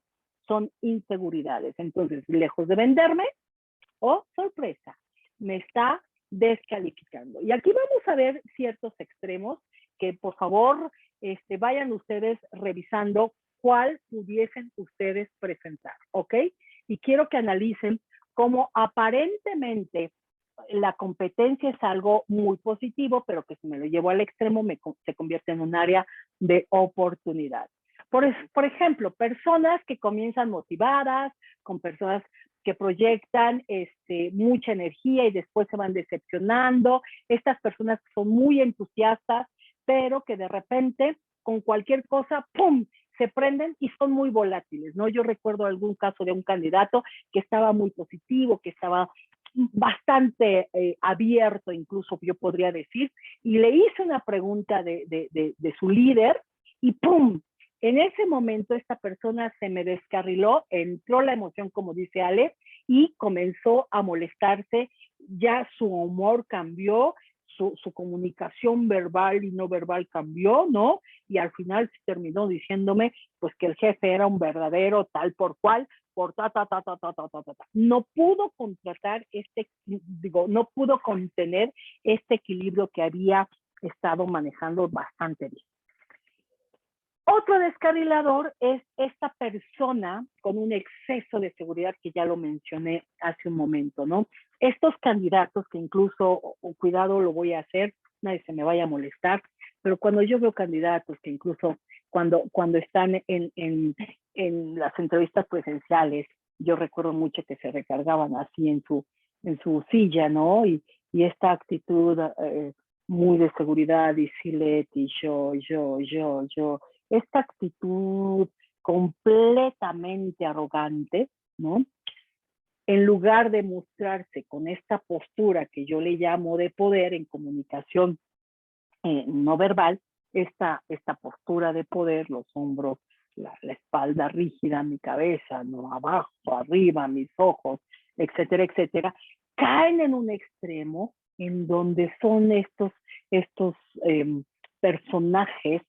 son inseguridades. Entonces, lejos de venderme, sorpresa, me está descalificando. Y aquí vamos a ver ciertos extremos que por favor vayan ustedes revisando cuál pudiesen ustedes presentar, ¿ok? Y quiero que analicen cómo aparentemente la competencia es algo muy positivo, pero que si me lo llevo al extremo se convierte en un área de oportunidad. Por ejemplo, personas que comienzan motivadas, con personas que proyectan mucha energía y después se van decepcionando. Estas personas son muy entusiastas, pero que de repente con cualquier cosa, ¡pum!, se prenden y son muy volátiles, ¿no? Yo recuerdo algún caso de un candidato que estaba muy positivo, que estaba bastante abierto, incluso yo podría decir, y le hice una pregunta de su líder y ¡pum! En ese momento esta persona se me descarriló, entró la emoción, como dice Ale, y comenzó a molestarse, ya su humor cambió, su comunicación verbal y no verbal cambió, ¿no? Y al final terminó diciéndome, pues que el jefe era un verdadero tal por cual, por ta. No pudo contratar no pudo contener este equilibrio que había estado manejando bastante bien. Otro descarrilador es esta persona con un exceso de seguridad que ya lo mencioné hace un momento, ¿no? Estos candidatos que incluso, cuidado, lo voy a hacer, nadie se me vaya a molestar, pero cuando yo veo candidatos que incluso cuando están en las entrevistas presenciales, yo recuerdo mucho que se recargaban así en su silla, ¿no? Y esta actitud muy de seguridad, y Leti, yo. Esta actitud completamente arrogante, ¿no? En lugar de mostrarse con esta postura que yo le llamo de poder en comunicación no verbal, esta postura de poder, los hombros, la espalda rígida, mi cabeza, ¿no? Abajo, arriba, mis ojos, etcétera, etcétera, caen en un extremo en donde son estos personajes,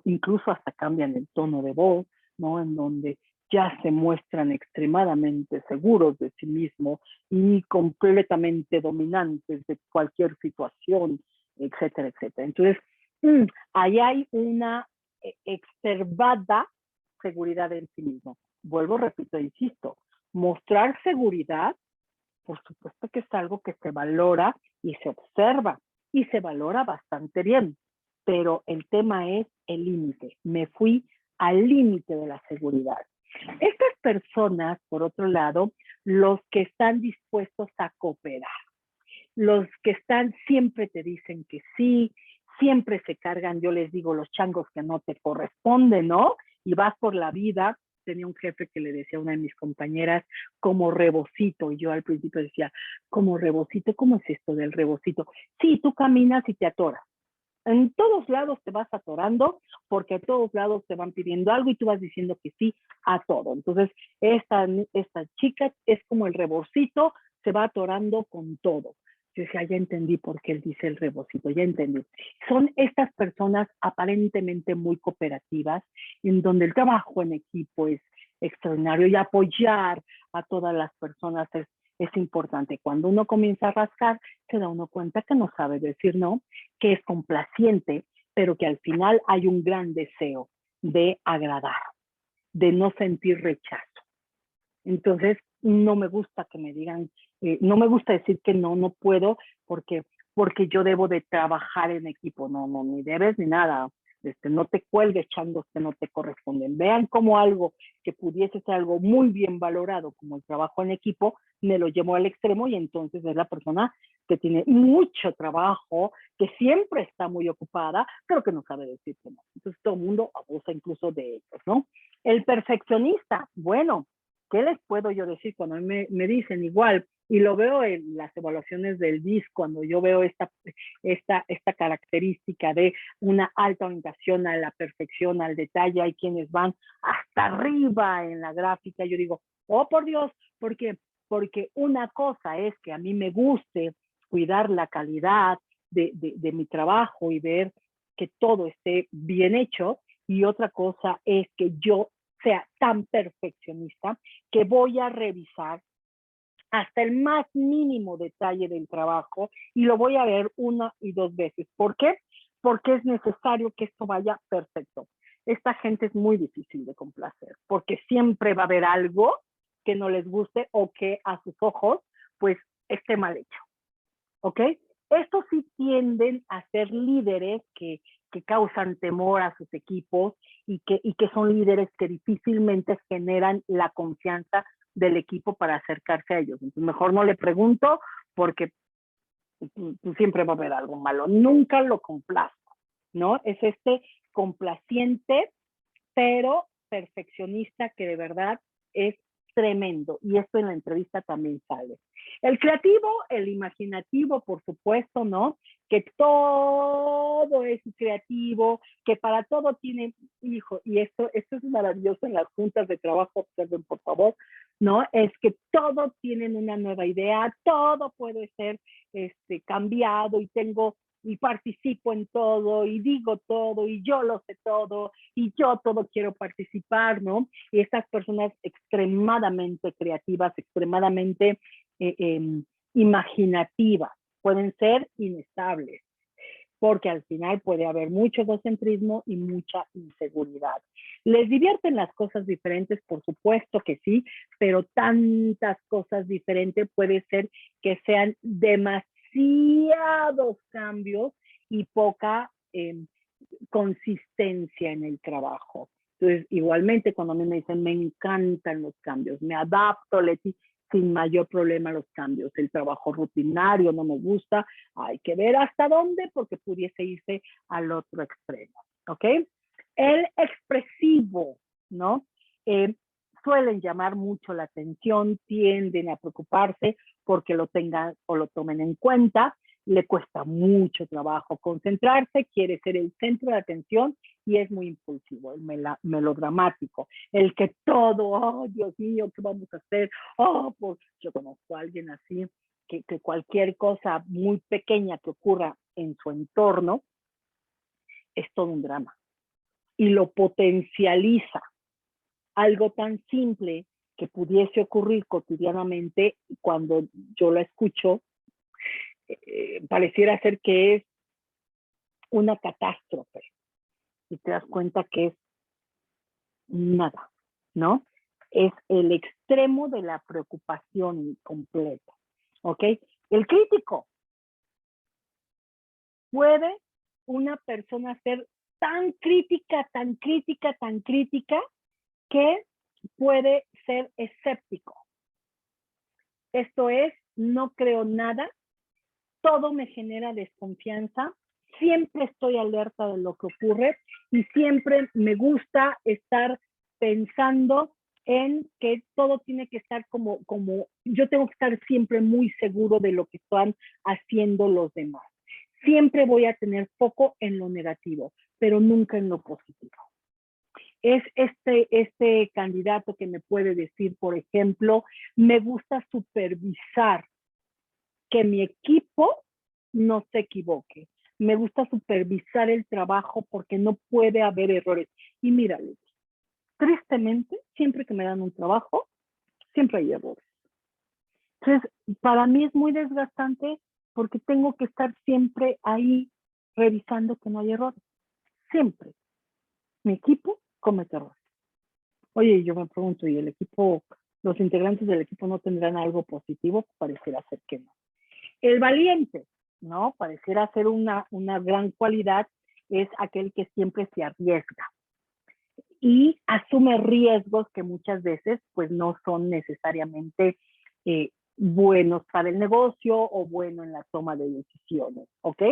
incluso hasta cambian el tono de voz, ¿no? En donde ya se muestran extremadamente seguros de sí mismos y completamente dominantes de cualquier situación, etcétera, etcétera. Entonces, ahí hay una exacerbada seguridad en sí mismo. Vuelvo, repito, insisto, mostrar seguridad, por supuesto que es algo que se valora y se observa y se valora bastante bien, pero el tema es el límite. Me fui al límite de la seguridad. Estas personas, por otro lado, los que están dispuestos a cooperar, los que siempre te dicen que sí, siempre se cargan, yo les digo, los changos que no te corresponden, ¿no? Y vas por la vida. Tenía un jefe que le decía a una de mis compañeras como rebocito, y yo al principio decía, como rebocito, ¿cómo es esto del rebocito? Sí, tú caminas y te atoras. En todos lados te vas atorando porque a todos lados te van pidiendo algo y tú vas diciendo que sí a todo. Entonces, esta chica es como el rebocito, se va atorando con todo. Yo decía, ya entendí por qué él dice el rebocito, ya entendí. Son estas personas aparentemente muy cooperativas, en donde el trabajo en equipo es extraordinario y apoyar a todas las personas es importante. Cuando uno comienza a rascar, se da uno cuenta que no sabe decir no, que es complaciente, pero que al final hay un gran deseo de agradar, de no sentir rechazo. Entonces, no me gusta que me digan, no me gusta decir que no puedo, porque yo debo de trabajar en equipo. No, ni debes ni nada. No te cuelgues changos que no te corresponden. Vean como algo que pudiese ser algo muy bien valorado, como el trabajo en equipo, me lo llevo al extremo y entonces es la persona que tiene mucho trabajo, que siempre está muy ocupada, pero que no sabe decir que no. Entonces todo el mundo abusa incluso de ellos, ¿no? El perfeccionista, bueno, ¿qué les puedo yo decir cuando me dicen igual? Y lo veo en las evaluaciones del DIS, cuando yo veo esta característica de una alta orientación a la perfección, al detalle. Hay quienes van hasta arriba en la gráfica. Yo digo, oh, por Dios, porque una cosa es que a mí me guste cuidar la calidad de mi trabajo y ver que todo esté bien hecho, y otra cosa es que yo sea tan perfeccionista que voy a revisar hasta el más mínimo detalle del trabajo y lo voy a ver 1 y 2 veces. ¿Por qué? Porque es necesario que esto vaya perfecto. Esta gente es muy difícil de complacer, porque siempre va a haber algo que no les guste o que a sus ojos pues esté mal hecho. ¿Ok? Estos sí tienden a ser líderes que causan temor a sus equipos y que son líderes que difícilmente generan la confianza del equipo para acercarse a ellos. Entonces, mejor no le pregunto porque siempre va a haber algo malo. Nunca lo complazco, ¿no? Es complaciente, pero perfeccionista que de verdad es tremendo, y esto en la entrevista también sale. El creativo, el imaginativo, por supuesto, ¿no? Que todo es creativo, que para todo tiene, hijo, y esto es maravilloso en las juntas de trabajo, observen por favor, ¿no? Es que todos tienen una nueva idea, todo puede ser cambiado, y participo en todo, y digo todo, y yo lo sé todo, y yo todo quiero participar, ¿no? Y estas personas extremadamente creativas, extremadamente imaginativas, pueden ser inestables, porque al final puede haber mucho egocentrismo y mucha inseguridad. ¿Les divierten las cosas diferentes? Por supuesto que sí, pero tantas cosas diferentes puede ser que sean demasiados cambios y poca consistencia en el trabajo. Entonces, igualmente, cuando a mí me dicen, me encantan los cambios, me adapto, Leti, sin mayor problema a los cambios. El trabajo rutinario no me gusta, hay que ver hasta dónde, porque pudiese irse al otro extremo, ¿ok? El expresivo, ¿no? Suelen llamar mucho la atención, tienden a preocuparse porque lo tengan o lo tomen en cuenta, le cuesta mucho trabajo concentrarse, quiere ser el centro de atención y es muy impulsivo, el melodramático, el que todo, oh Dios mío, ¿qué vamos a hacer? Oh, pues yo conozco a alguien así, que cualquier cosa muy pequeña que ocurra en su entorno es todo un drama y lo potencializa. Algo tan simple que pudiese ocurrir cotidianamente, cuando yo la escucho, pareciera ser que es una catástrofe y te das cuenta que es nada, ¿no? Es el extremo de la preocupación completa, ¿ok? El crítico. ¿Puede una persona ser tan crítica, tan crítica, tan crítica, que puede ser escéptico? Esto es, no creo nada, todo me genera desconfianza, siempre estoy alerta de lo que ocurre y siempre me gusta estar pensando en que todo tiene que estar como yo tengo que estar siempre muy seguro de lo que están haciendo los demás. Siempre voy a tener foco en lo negativo, pero nunca en lo positivo. Es este candidato que me puede decir, por ejemplo, me gusta supervisar que mi equipo no se equivoque. Me gusta supervisar el trabajo porque no puede haber errores. Y mírale, tristemente, siempre que me dan un trabajo, siempre hay errores. Entonces, para mí es muy desgastante porque tengo que estar siempre ahí revisando que no hay errores. Siempre. Mi equipo comete errores. Oye, yo me pregunto, ¿y el equipo, los integrantes del equipo no tendrán algo positivo? Pareciera ser que no. El valiente, ¿no? Pareciera ser una gran cualidad, es aquel que siempre se arriesga y asume riesgos que muchas veces pues no son necesariamente buenos para el negocio o bueno en la toma de decisiones, ¿ok?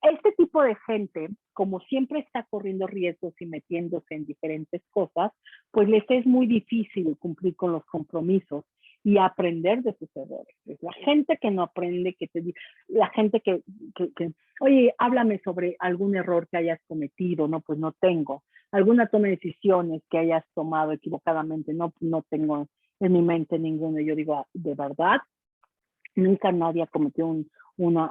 Este tipo de gente, como siempre está corriendo riesgos y metiéndose en diferentes cosas, pues les es muy difícil cumplir con los compromisos y aprender de sus errores. Es la gente que no aprende, la gente que, oye, háblame sobre algún error que hayas cometido, no, pues no tengo. Alguna toma de decisiones que hayas tomado equivocadamente, no tengo en mi mente ninguno. Yo digo, de verdad, nunca nadie ha cometido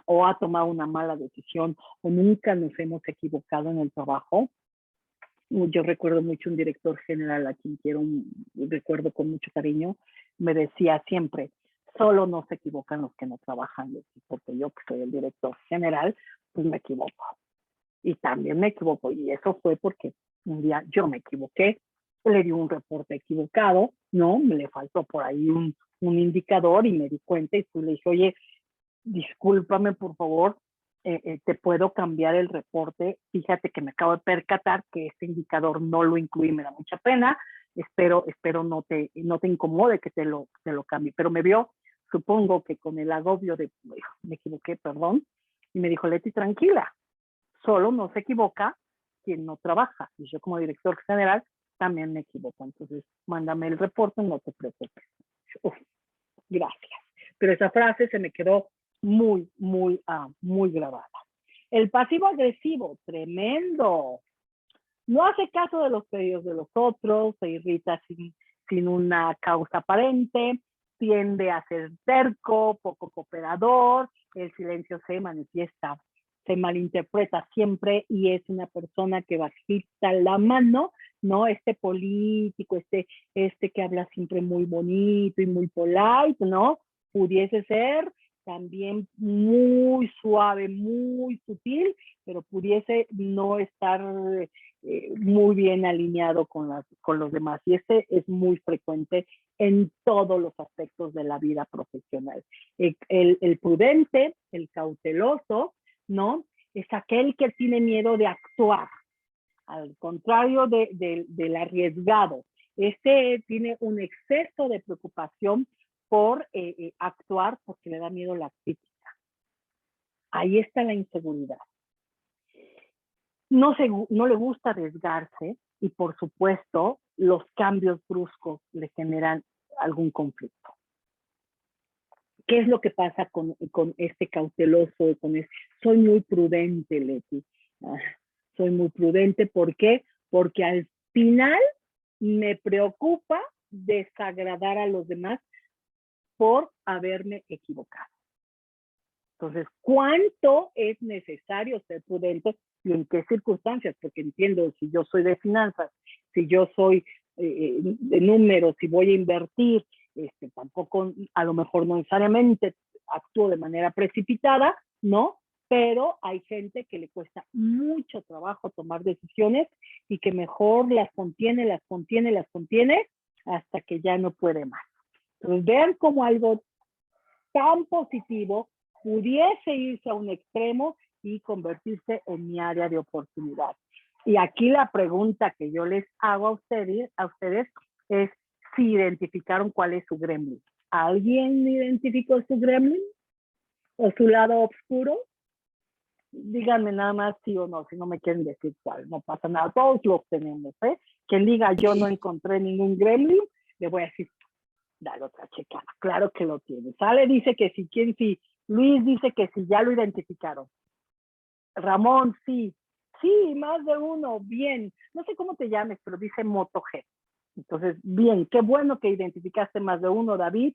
o ha tomado una mala decisión, o nunca nos hemos equivocado en el trabajo. Yo recuerdo mucho un director general a quien recuerdo con mucho cariño, me decía siempre, solo no se equivocan los que no trabajan, porque yo que soy el director general, pues me equivoco. Y también me equivoco, y eso fue porque un día yo me equivoqué, le di un reporte equivocado, ¿no? Me le faltó por ahí un indicador y me di cuenta y pues le dije, oye, discúlpame por favor, te puedo cambiar el reporte, fíjate que me acabo de percatar que este indicador no lo incluí, me da mucha pena, espero no te incomode que te lo cambie, pero me vio, supongo que con el agobio de, me equivoqué, perdón, y me dijo, Leti, tranquila, solo no se equivoca quien no trabaja, y yo como director general también me equivoco. Entonces, mándame el reporte, no te preocupes. Uf, gracias. Pero esa frase se me quedó muy grabada. El pasivo agresivo, tremendo. No hace caso de los pedidos de los otros, se irrita sin una causa aparente, tiende a ser terco, poco cooperador, el silencio se manifiesta, se malinterpreta siempre y es una persona que bajita la mano, ¿no? Este político, este que habla siempre muy bonito y muy polite, ¿no? Pudiese ser también muy suave, muy sutil, pero pudiese no estar muy bien alineado con los demás. Y este es muy frecuente en todos los aspectos de la vida profesional. El prudente, el cauteloso, ¿no? Es aquel que tiene miedo de actuar, al contrario del arriesgado. Este tiene un exceso de preocupación por actuar porque le da miedo la crítica. Ahí está la inseguridad. No le gusta arriesgarse y por supuesto los cambios bruscos le generan algún conflicto. ¿Qué es lo que pasa con este cauteloso? Soy muy prudente, Leti. Soy muy prudente, ¿por qué? Porque al final me preocupa desagradar a los demás por haberme equivocado. Entonces, ¿cuánto es necesario ser prudente y en qué circunstancias? Porque entiendo, si yo soy de finanzas, si yo soy de números, si voy a invertir, tampoco, a lo mejor no necesariamente actúo de manera precipitada, ¿no? Pero hay gente que le cuesta mucho trabajo tomar decisiones y que mejor las contiene hasta que ya no puede más. Entonces, vean cómo algo tan positivo pudiese irse a un extremo y convertirse en mi área de oportunidad. Y aquí la pregunta que yo les hago a ustedes es si identificaron cuál es su gremlin. ¿Alguien identificó su gremlin? ¿O su lado oscuro? Díganme nada más sí o no, si no me quieren decir cuál, no pasa nada, todos los tenemos, ¿eh? Quien diga yo no encontré ningún gremlin, le voy a decir, dale otra checada, claro que lo tiene. Sale dice que sí, ¿quién sí? Luis dice que sí, ya lo identificaron. Ramón, sí, más de uno, bien. No sé cómo te llames, pero dice Moto G. Entonces, bien, qué bueno que identificaste más de uno, David.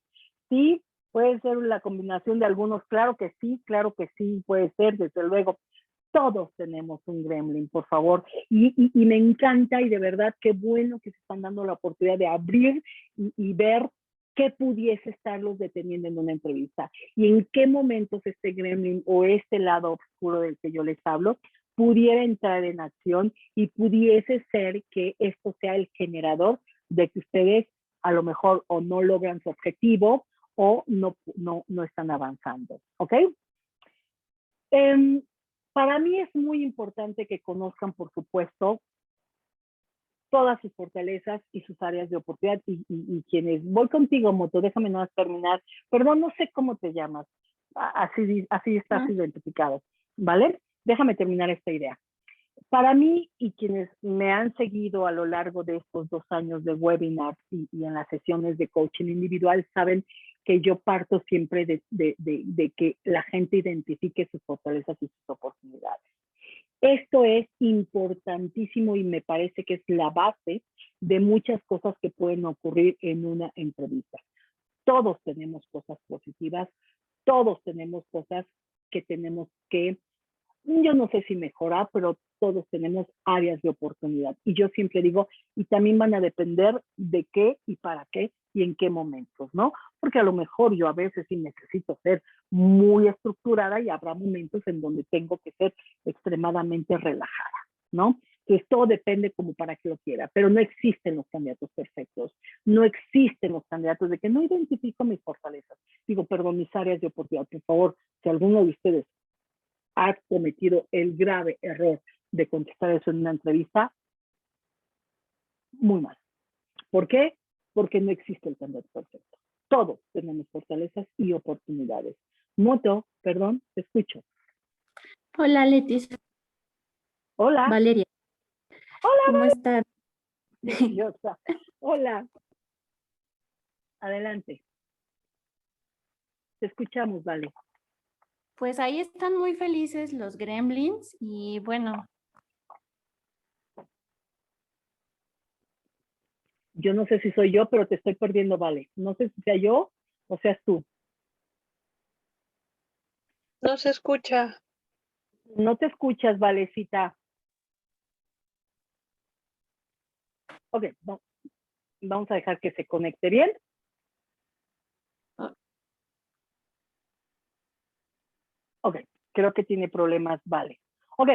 Sí, puede ser la combinación de algunos, claro que sí, puede ser, desde luego. Todos tenemos un gremlin, por favor. Y me encanta y de verdad qué bueno que se están dando la oportunidad de abrir y ver qué pudiese estarlos deteniendo en una entrevista y en qué momentos este gremlin o este lado oscuro del que yo les hablo pudiera entrar en acción y pudiese ser que esto sea el generador de que ustedes a lo mejor o no logran su objetivo o no están avanzando, ¿ok? Para mí es muy importante que conozcan, por supuesto, todas sus fortalezas y sus áreas de oportunidad y quienes, voy contigo, Moto, déjame nada más terminar, perdón, no sé cómo te llamas, así estás identificado, ¿vale? Déjame terminar esta idea. Para mí y quienes me han seguido a lo largo de estos 2 años de webinars y en las sesiones de coaching individual, saben que yo parto siempre de que la gente identifique sus fortalezas y sus oportunidades. Esto es importantísimo y me parece que es la base de muchas cosas que pueden ocurrir en una entrevista. Todos tenemos cosas positivas, todos tenemos cosas que tenemos que, yo no sé si mejorar, pero todos tenemos áreas de oportunidad. Y yo siempre digo, y también van a depender de qué y para qué y en qué momentos, ¿no? Porque a lo mejor yo a veces sí necesito ser muy estructurada y habrá momentos en donde tengo que ser extremadamente relajada, ¿no? Entonces todo depende como para qué lo quiera, pero no existen los candidatos perfectos, no existen los candidatos de que no identifico mis fortalezas, digo, perdón, mis áreas de oportunidad. Por favor, si alguno de ustedes ha cometido el grave error de contestar eso en una entrevista, muy mal. ¿Por qué? Porque no existe el candidato perfecto. Todos tenemos fortalezas y oportunidades. Moto, perdón, te escucho. Hola, Leticia. Hola. Valeria. Hola. ¿Cómo estás? Nerviosa. Hola. Adelante. Te escuchamos, Vale. Pues ahí están muy felices los gremlins y bueno, Yo no sé si soy yo, pero te estoy perdiendo, Vale. No sé si sea yo o seas tú. No se escucha. No te escuchas, Valecita. Ok, vamos a dejar que se conecte bien. Ok, creo que tiene problemas, Vale. Ok,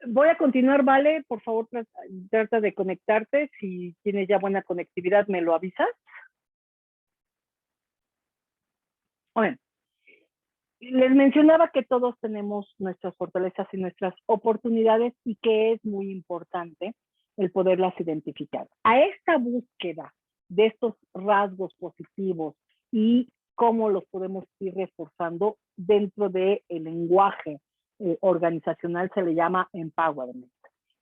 voy a continuar, Vale. Por favor, trata de conectarte. Si tienes ya buena conectividad, me lo avisas. Ok. Les mencionaba que todos tenemos nuestras fortalezas y nuestras oportunidades y que es muy importante el poderlas identificar. A esta búsqueda de estos rasgos positivos y cómo los podemos ir reforzando dentro del lenguaje organizacional se le llama empowerment,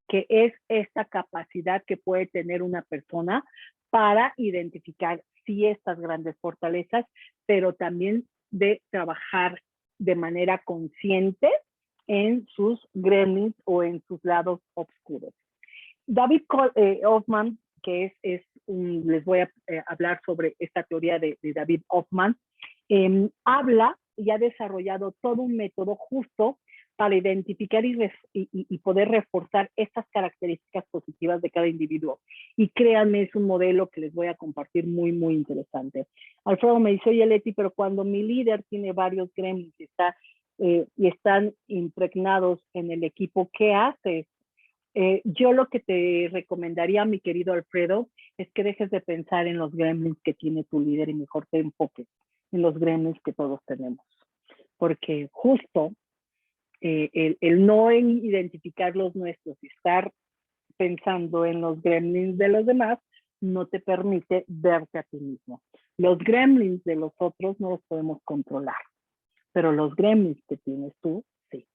que es esta capacidad que puede tener una persona para identificar sí estas grandes fortalezas, pero también de trabajar de manera consciente en sus gremlins o en sus lados oscuros. David Hoffman, que les voy a hablar sobre esta teoría de David Hoffman, habla y ha desarrollado todo un método justo para identificar y poder reforzar estas características positivas de cada individuo. Y créanme, es un modelo que les voy a compartir muy, muy interesante. Alfredo me dice, oye, Leti, pero cuando mi líder tiene varios gremlins y están impregnados en el equipo, ¿qué haces? Yo lo que te recomendaría, mi querido Alfredo, es que dejes de pensar en los gremlins que tiene tu líder y mejor te enfoques en los gremlins que todos tenemos. Porque justo el no identificar los nuestros y estar pensando en los gremlins de los demás no te permite verte a ti mismo. Los gremlins de los otros no los podemos controlar, pero los gremlins que tienes tú, sí.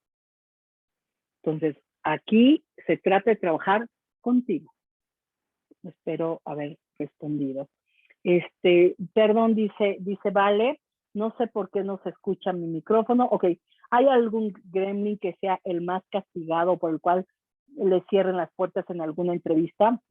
Entonces, aquí se trata de trabajar contigo. Espero haber respondido. Perdón, dice Vale, no sé por qué no se escucha mi micrófono. Ok, ¿hay algún gremlin que sea el más castigado por el cual le cierren las puertas en alguna entrevista?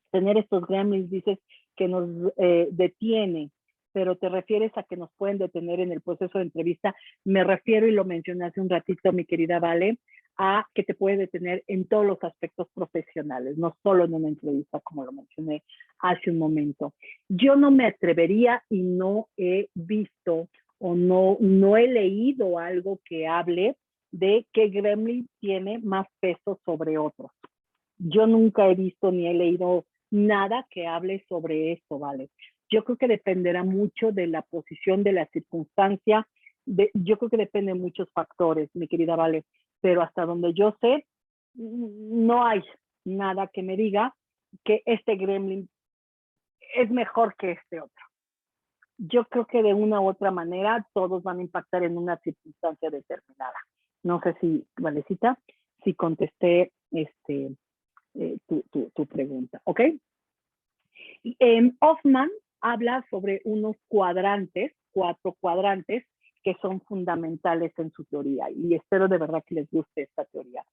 Tener estos gremlins, dices, que nos detiene, pero te refieres a que nos pueden detener en el proceso de entrevista. Me refiero, y lo mencioné hace un ratito, mi querida Vale, a que te puede detener en todos los aspectos profesionales, no solo en una entrevista, como lo mencioné hace un momento. Yo no me atrevería y no he visto o no he leído algo que hable de qué gremlin tiene más peso sobre otros. Yo nunca he visto ni he leído nada que hable sobre esto, ¿vale? Yo creo que dependerá mucho de la posición, de la circunstancia. Yo creo que depende de muchos factores, mi querida Vale. Pero hasta donde yo sé, no hay nada que me diga que este gremlin es mejor que este otro. Yo creo que de una u otra manera todos van a impactar en una circunstancia determinada. No sé si, Valecita, si contesté tu pregunta, ¿ok? Hoffman habla sobre unos cuadrantes, 4 cuadrantes, que son fundamentales en su teoría, y espero de verdad que les guste esta teoría.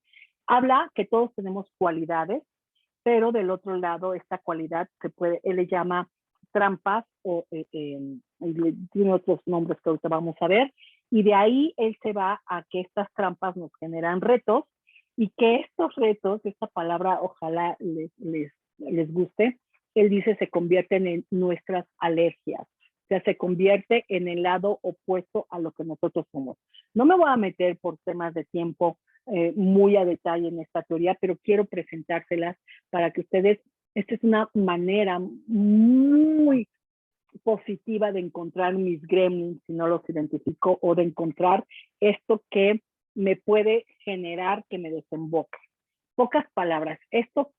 Habla que todos tenemos cualidades, pero del otro lado esta cualidad él le llama trampas, o tiene otros nombres que ahorita vamos a ver, y de ahí él se va a que estas trampas nos generan retos, y que estos retos, esta palabra ojalá les guste, él dice se convierten en nuestras alergias, o sea, se convierte en el lado opuesto a lo que nosotros somos. No me voy a meter por temas de tiempo muy a detalle en esta teoría, pero quiero presentárselas para que ustedes, esta es una manera muy positiva de encontrar mis gremlins si no los identifico, o de encontrar esto que me puede generar que me desemboque. Pocas palabras, esto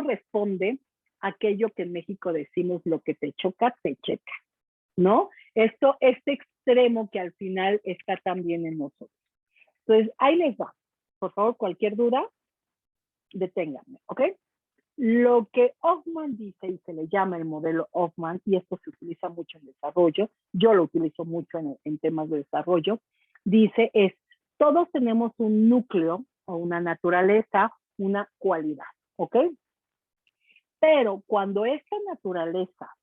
responde a aquello que en México decimos: lo que te choca, te checa, ¿no? Este extremo que al final está también en nosotros. Entonces, ahí les va. Por favor, cualquier duda, deténganme, ¿ok? Lo que Hoffman dice, y se le llama el modelo Hoffman, y esto se utiliza mucho en desarrollo, yo lo utilizo mucho en temas de desarrollo, dice es, todos tenemos un núcleo o una naturaleza, una cualidad, ¿ok? Pero cuando esta naturaleza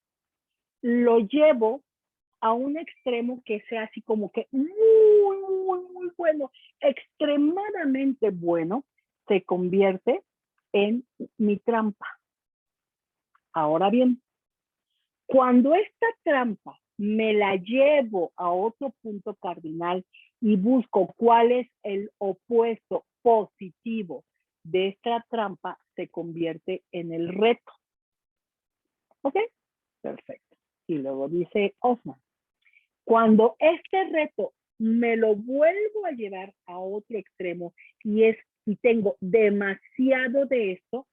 lo llevo a un extremo que sea así como que muy bueno, extremadamente bueno, se convierte en mi trampa. Ahora bien, cuando esta trampa me la llevo a otro punto cardinal y busco cuál es el opuesto positivo de esta trampa, se convierte en el reto. ¿Ok? Perfecto. Y luego dice Hoffman, cuando este reto me lo vuelvo a llevar a otro extremo y tengo demasiado de esto,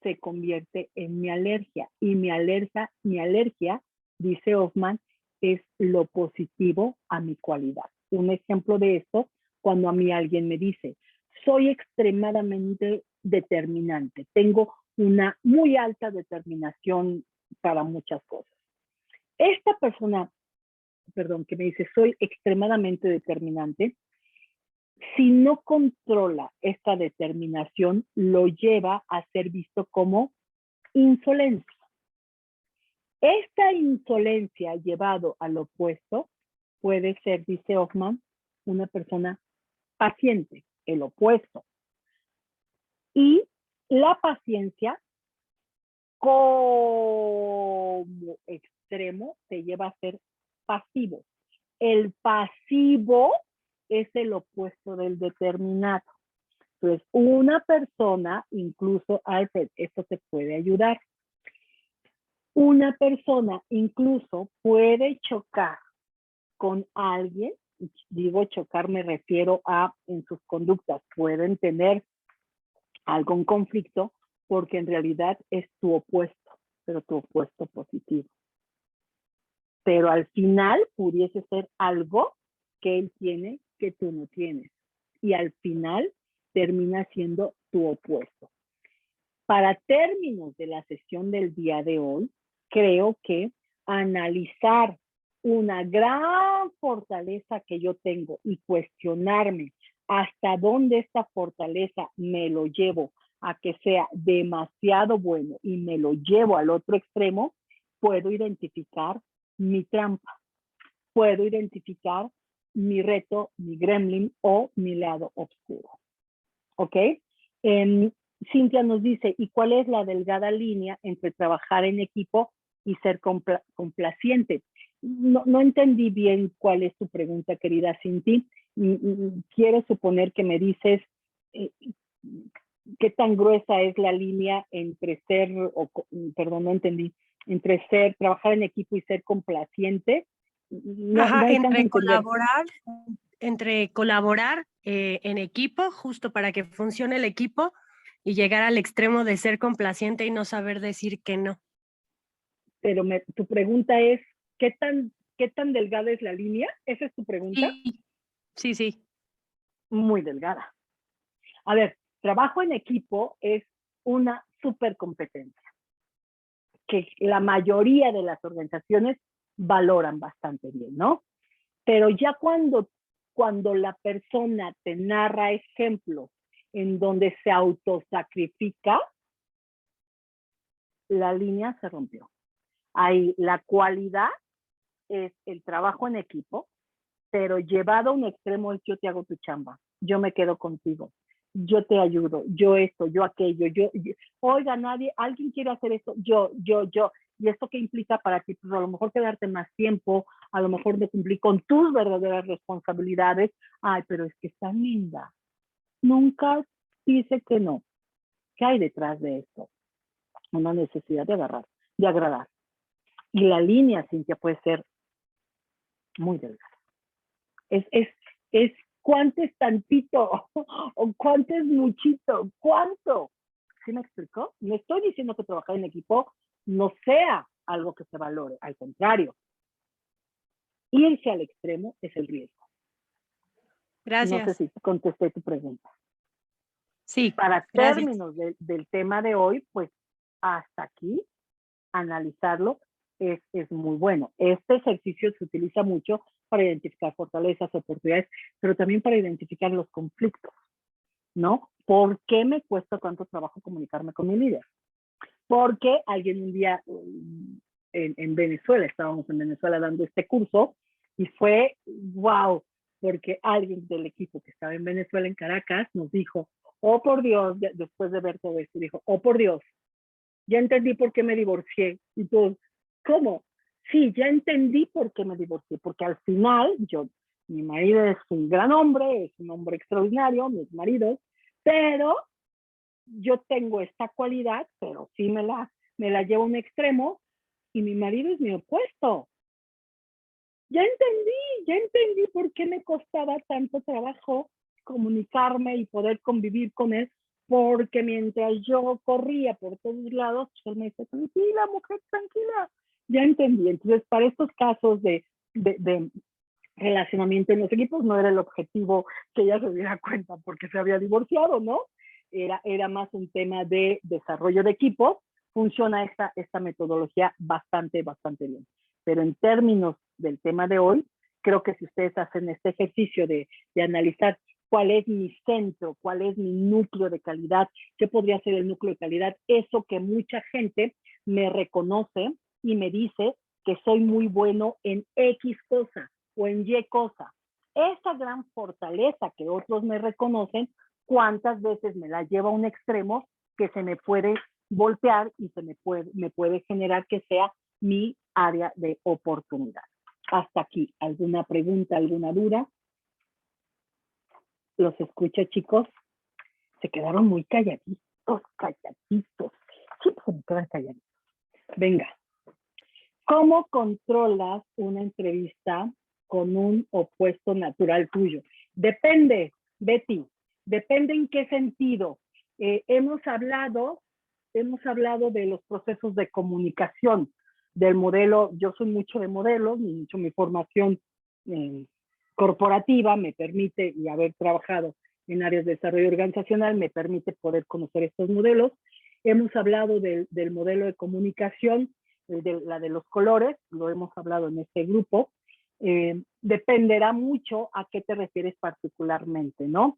se convierte en mi alergia. Y mi alergia, dice Hoffman, es lo positivo a mi cualidad. Un ejemplo de esto, cuando a mí alguien me dice, soy extremadamente determinante, tengo una muy alta determinación para muchas cosas. Esta persona, que me dice, soy extremadamente determinante, si no controla esta determinación, lo lleva a ser visto como insolencia. Esta insolencia llevado al opuesto puede ser, dice Hoffman, una persona paciente, el opuesto. Y la paciencia como extremo te lleva a ser pasivo. El pasivo es el opuesto del determinado. Entonces, una persona, incluso, Alfred, esto te puede ayudar. Una persona incluso puede chocar con alguien, digo chocar, me refiero a en sus conductas, pueden tener algún conflicto porque en realidad es tu opuesto, pero tu opuesto positivo. Pero al final pudiese ser algo que él tiene que tú no tienes. Y al final termina siendo tu opuesto. Para términos de la sesión del día de hoy, creo que analizar una gran fortaleza que yo tengo y cuestionarme hasta dónde esta fortaleza me lo llevo a que sea demasiado bueno y me lo llevo al otro extremo, puedo identificar mi trampa, puedo identificar mi reto, mi gremlin o mi lado oscuro. ¿Ok? Cintia nos dice, ¿y cuál es la delgada línea entre trabajar en equipo y ser complaciente? No entendí bien cuál es tu pregunta, querida Cintia. Quiero suponer que me dices qué tan gruesa es la línea entre ser, perdón, no entendí, trabajar en equipo y ser complaciente. Ajá, entre colaborar en equipo, justo para que funcione el equipo, y llegar al extremo de ser complaciente y no saber decir que no. Pero tu pregunta es, ¿qué tan delgada es la línea? ¿Esa es tu pregunta? Sí. Muy delgada. A ver, trabajo en equipo es una supercompetencia que la mayoría de las organizaciones valoran bastante bien, ¿no? Pero ya cuando la persona te narra ejemplos en donde se autosacrifica, la línea se rompió. Ahí la cualidad es el trabajo en equipo, pero llevado a un extremo es yo te hago tu chamba, yo me quedo contigo, yo te ayudo, yo esto, yo aquello, oiga, alguien quiere hacer esto, yo. ¿Y esto qué implica para ti? Pues a lo mejor quedarte más tiempo, a lo mejor de cumplir con tus verdaderas responsabilidades. Ay, pero es que está linda. Nunca dice que no. ¿Qué hay detrás de esto? Una necesidad de agradar. Y la línea, Cintia, puede ser muy delgada. Es cuánto es tantito o cuánto es muchito, cuánto. ¿Sí me explicó? No estoy diciendo que trabajar en equipo no sea algo que se valore, al contrario. Irse al extremo es el riesgo. Gracias. No sé si contesté tu pregunta. Sí, Para gracias. términos del tema de hoy, pues hasta aquí, analizarlo, es muy bueno. Este ejercicio se utiliza mucho para identificar fortalezas, oportunidades, pero también para identificar los conflictos, ¿no? ¿Por qué me cuesta tanto trabajo comunicarme con mi líder? Porque alguien un día en Venezuela, estábamos en Venezuela dando este curso, y fue wow, porque alguien del equipo que estaba en Venezuela, en Caracas, nos dijo, oh por Dios, después de ver todo esto, dijo, oh por Dios, ya entendí por qué me divorcié. Y tú, ¿cómo? Sí, ya entendí por qué me divorcié, porque al final mi marido es un gran hombre, es un hombre extraordinario, mi marido, pero yo tengo esta cualidad, pero sí me la llevo a un extremo, y mi marido es mi opuesto. Ya entendí por qué me costaba tanto trabajo comunicarme y poder convivir con él, porque mientras yo corría por todos lados, él me dice, tranquila, mujer, tranquila. Ya entendí. Entonces, para estos casos de relacionamiento en los equipos, no era el objetivo que ella se diera cuenta porque se había divorciado, ¿no? Era más un tema de desarrollo de equipo. Funciona esta metodología bastante bien. Pero en términos del tema de hoy, creo que si ustedes hacen este ejercicio de analizar cuál es mi centro, cuál es mi núcleo de calidad, qué podría ser el núcleo de calidad, eso que mucha gente me reconoce y me dice que soy muy bueno en X cosa o en Y cosa. Esa gran fortaleza que otros me reconocen, cuántas veces me la lleva a un extremo que se me puede voltear y me puede generar que sea mi área de oportunidad. Hasta aquí, ¿alguna pregunta, alguna duda? ¿Los escucho, chicos? Se quedaron muy calladitos. Siempre se me quedan calladitos. Venga. ¿Cómo controlas una entrevista con un opuesto natural tuyo? Depende, Betty, depende en qué sentido. Hemos hablado de los procesos de comunicación, del modelo. Yo soy mucho de modelos, mucho mi formación corporativa me permite, y haber trabajado en áreas de desarrollo organizacional, me permite poder conocer estos modelos. Hemos hablado del modelo de comunicación, la de los colores, lo hemos hablado en este grupo. Dependerá mucho a qué te refieres particularmente, ¿no?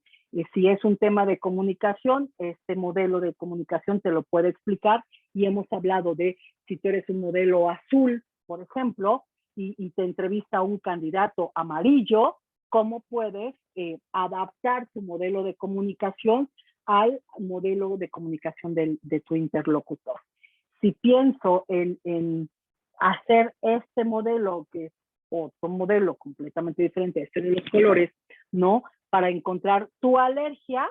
Si es un tema de comunicación, este modelo de comunicación te lo puede explicar, y hemos hablado de si tú eres un modelo azul, por ejemplo, y te entrevista a un candidato amarillo, cómo puedes adaptar tu modelo de comunicación al modelo de comunicación de tu interlocutor. Si pienso en hacer este modelo, que es otro modelo completamente diferente, este de los colores, ¿no? Para encontrar tu alergia,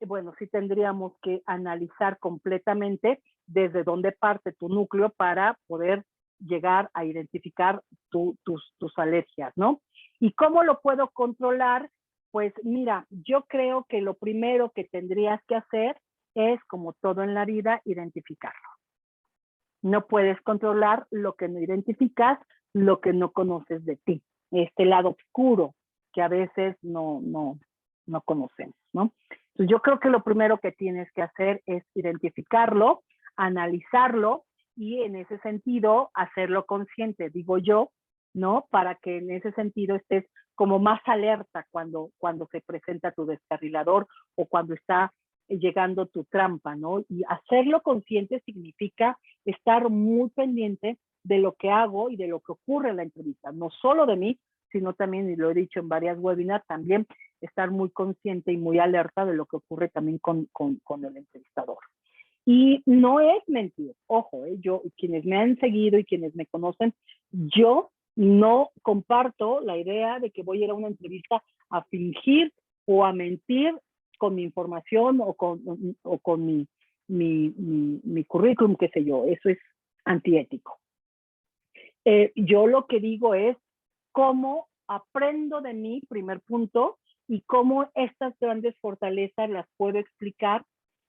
bueno, sí tendríamos que analizar completamente desde dónde parte tu núcleo para poder llegar a identificar tus alergias, ¿no? ¿Y cómo lo puedo controlar? Pues mira, yo creo que lo primero que tendrías que hacer es, como todo en la vida, identificarlo. No puedes controlar lo que no identificas, lo que no conoces de ti. Este lado oscuro que a veces no conocemos, ¿no? Entonces yo creo que lo primero que tienes que hacer es identificarlo, analizarlo, y en ese sentido hacerlo consciente, digo yo, ¿no? Para que en ese sentido estés como más alerta cuando se presenta tu descarrilador o cuando está llegando tu trampa, ¿no? Y hacerlo consciente significa estar muy pendiente de lo que hago y de lo que ocurre en la entrevista, no solo de mí, sino también, y lo he dicho en varias webinars, también estar muy consciente y muy alerta de lo que ocurre también con el entrevistador. Y no es mentir, ojo, yo, quienes me han seguido y quienes me conocen, yo no comparto la idea de que voy a ir a una entrevista a fingir o a mentir con mi información o con mi currículum, qué sé yo. Eso es antiético. Yo lo que digo es cómo aprendo de mí, primer punto, y cómo estas grandes fortalezas las puedo explicar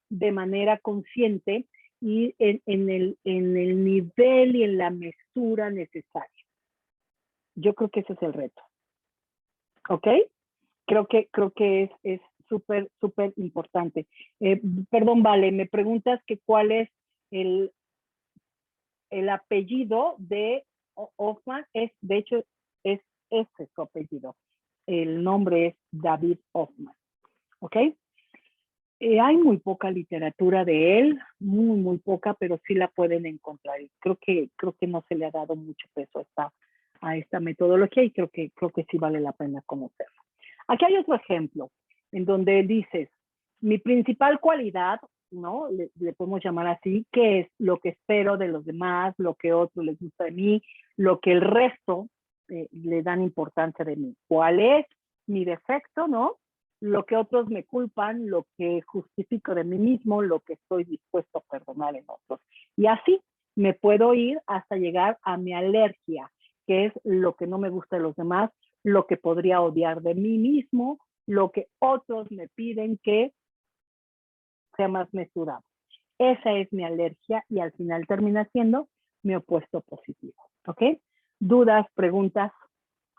de manera consciente y en el nivel y en la mesura necesaria. Yo creo que ese es el reto. ¿Ok? Creo que es súper importante. Perdón, Vale, me preguntas que cuál es El apellido de Hoffman es, de hecho, es ese su apellido. El nombre es David Hoffman. ¿Ok? Hay muy poca literatura de él, muy poca, pero sí la pueden encontrar. Y creo que no se le ha dado mucho peso a esta metodología y creo que sí vale la pena conocerla. Aquí hay otro ejemplo en donde dices, mi principal cualidad, ¿no? Le podemos llamar así, que es lo que espero de los demás, lo que a otros les gusta de mí, lo que el resto le dan importancia de mí. ¿Cuál es mi defecto, no? Lo que otros me culpan, lo que justifico de mí mismo, lo que estoy dispuesto a perdonar en otros. Y así me puedo ir hasta llegar a mi alergia, que es lo que no me gusta de los demás, lo que podría odiar de mí mismo, lo que otros me piden que sea más mesurado. Esa es mi alergia y al final termina siendo mi opuesto positivo. ¿Ok? ¿Dudas, preguntas?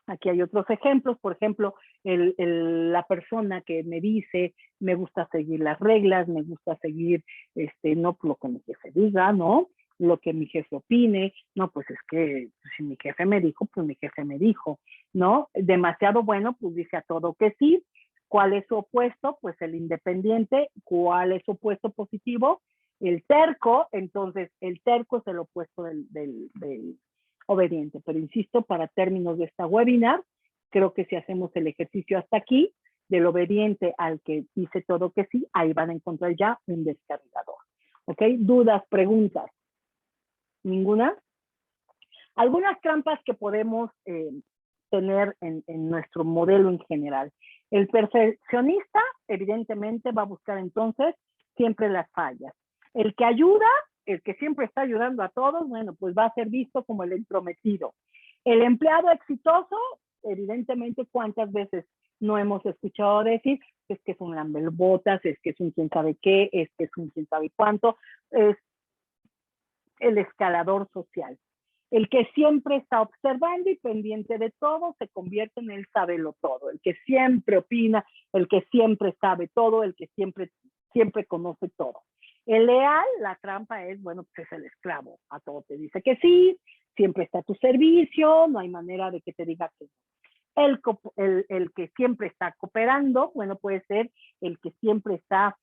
Aquí hay otros ejemplos, por ejemplo, la persona que me dice, me gusta seguir las reglas, me gusta seguir, no lo que mi jefe diga, ¿no? Lo que mi jefe opine, no, pues es que si mi jefe me dijo, pues mi jefe me dijo, ¿no? Demasiado bueno, pues dice a todo que sí. ¿Cuál es su opuesto? Pues el independiente. ¿Cuál es su opuesto positivo? El terco. Entonces, el terco es el opuesto del obediente. Pero insisto, para términos de esta webinar, creo que si hacemos el ejercicio hasta aquí, del obediente al que dice todo que sí, ahí van a encontrar ya un descarrilador. ¿Ok? ¿Dudas, preguntas? ¿Ninguna? Algunas trampas que podemos tener en nuestro modelo en general. El perfeccionista, evidentemente, va a buscar entonces siempre las fallas. El que ayuda, el que siempre está ayudando a todos, bueno, pues va a ser visto como el entrometido. El empleado exitoso, evidentemente, ¿cuántas veces no hemos escuchado decir? Es que es un lambelbotas, es que es un quién sabe qué, es que es un quién sabe cuánto, es el escalador social. El que siempre está observando y pendiente de todo se convierte en el sabelo todo. El que siempre opina, el que siempre sabe todo, el que siempre conoce todo. El leal, la trampa es, bueno, pues es el esclavo. A todo te dice que sí, siempre está a tu servicio, no hay manera de que te diga que no. El que siempre está cooperando, bueno, puede ser el que siempre está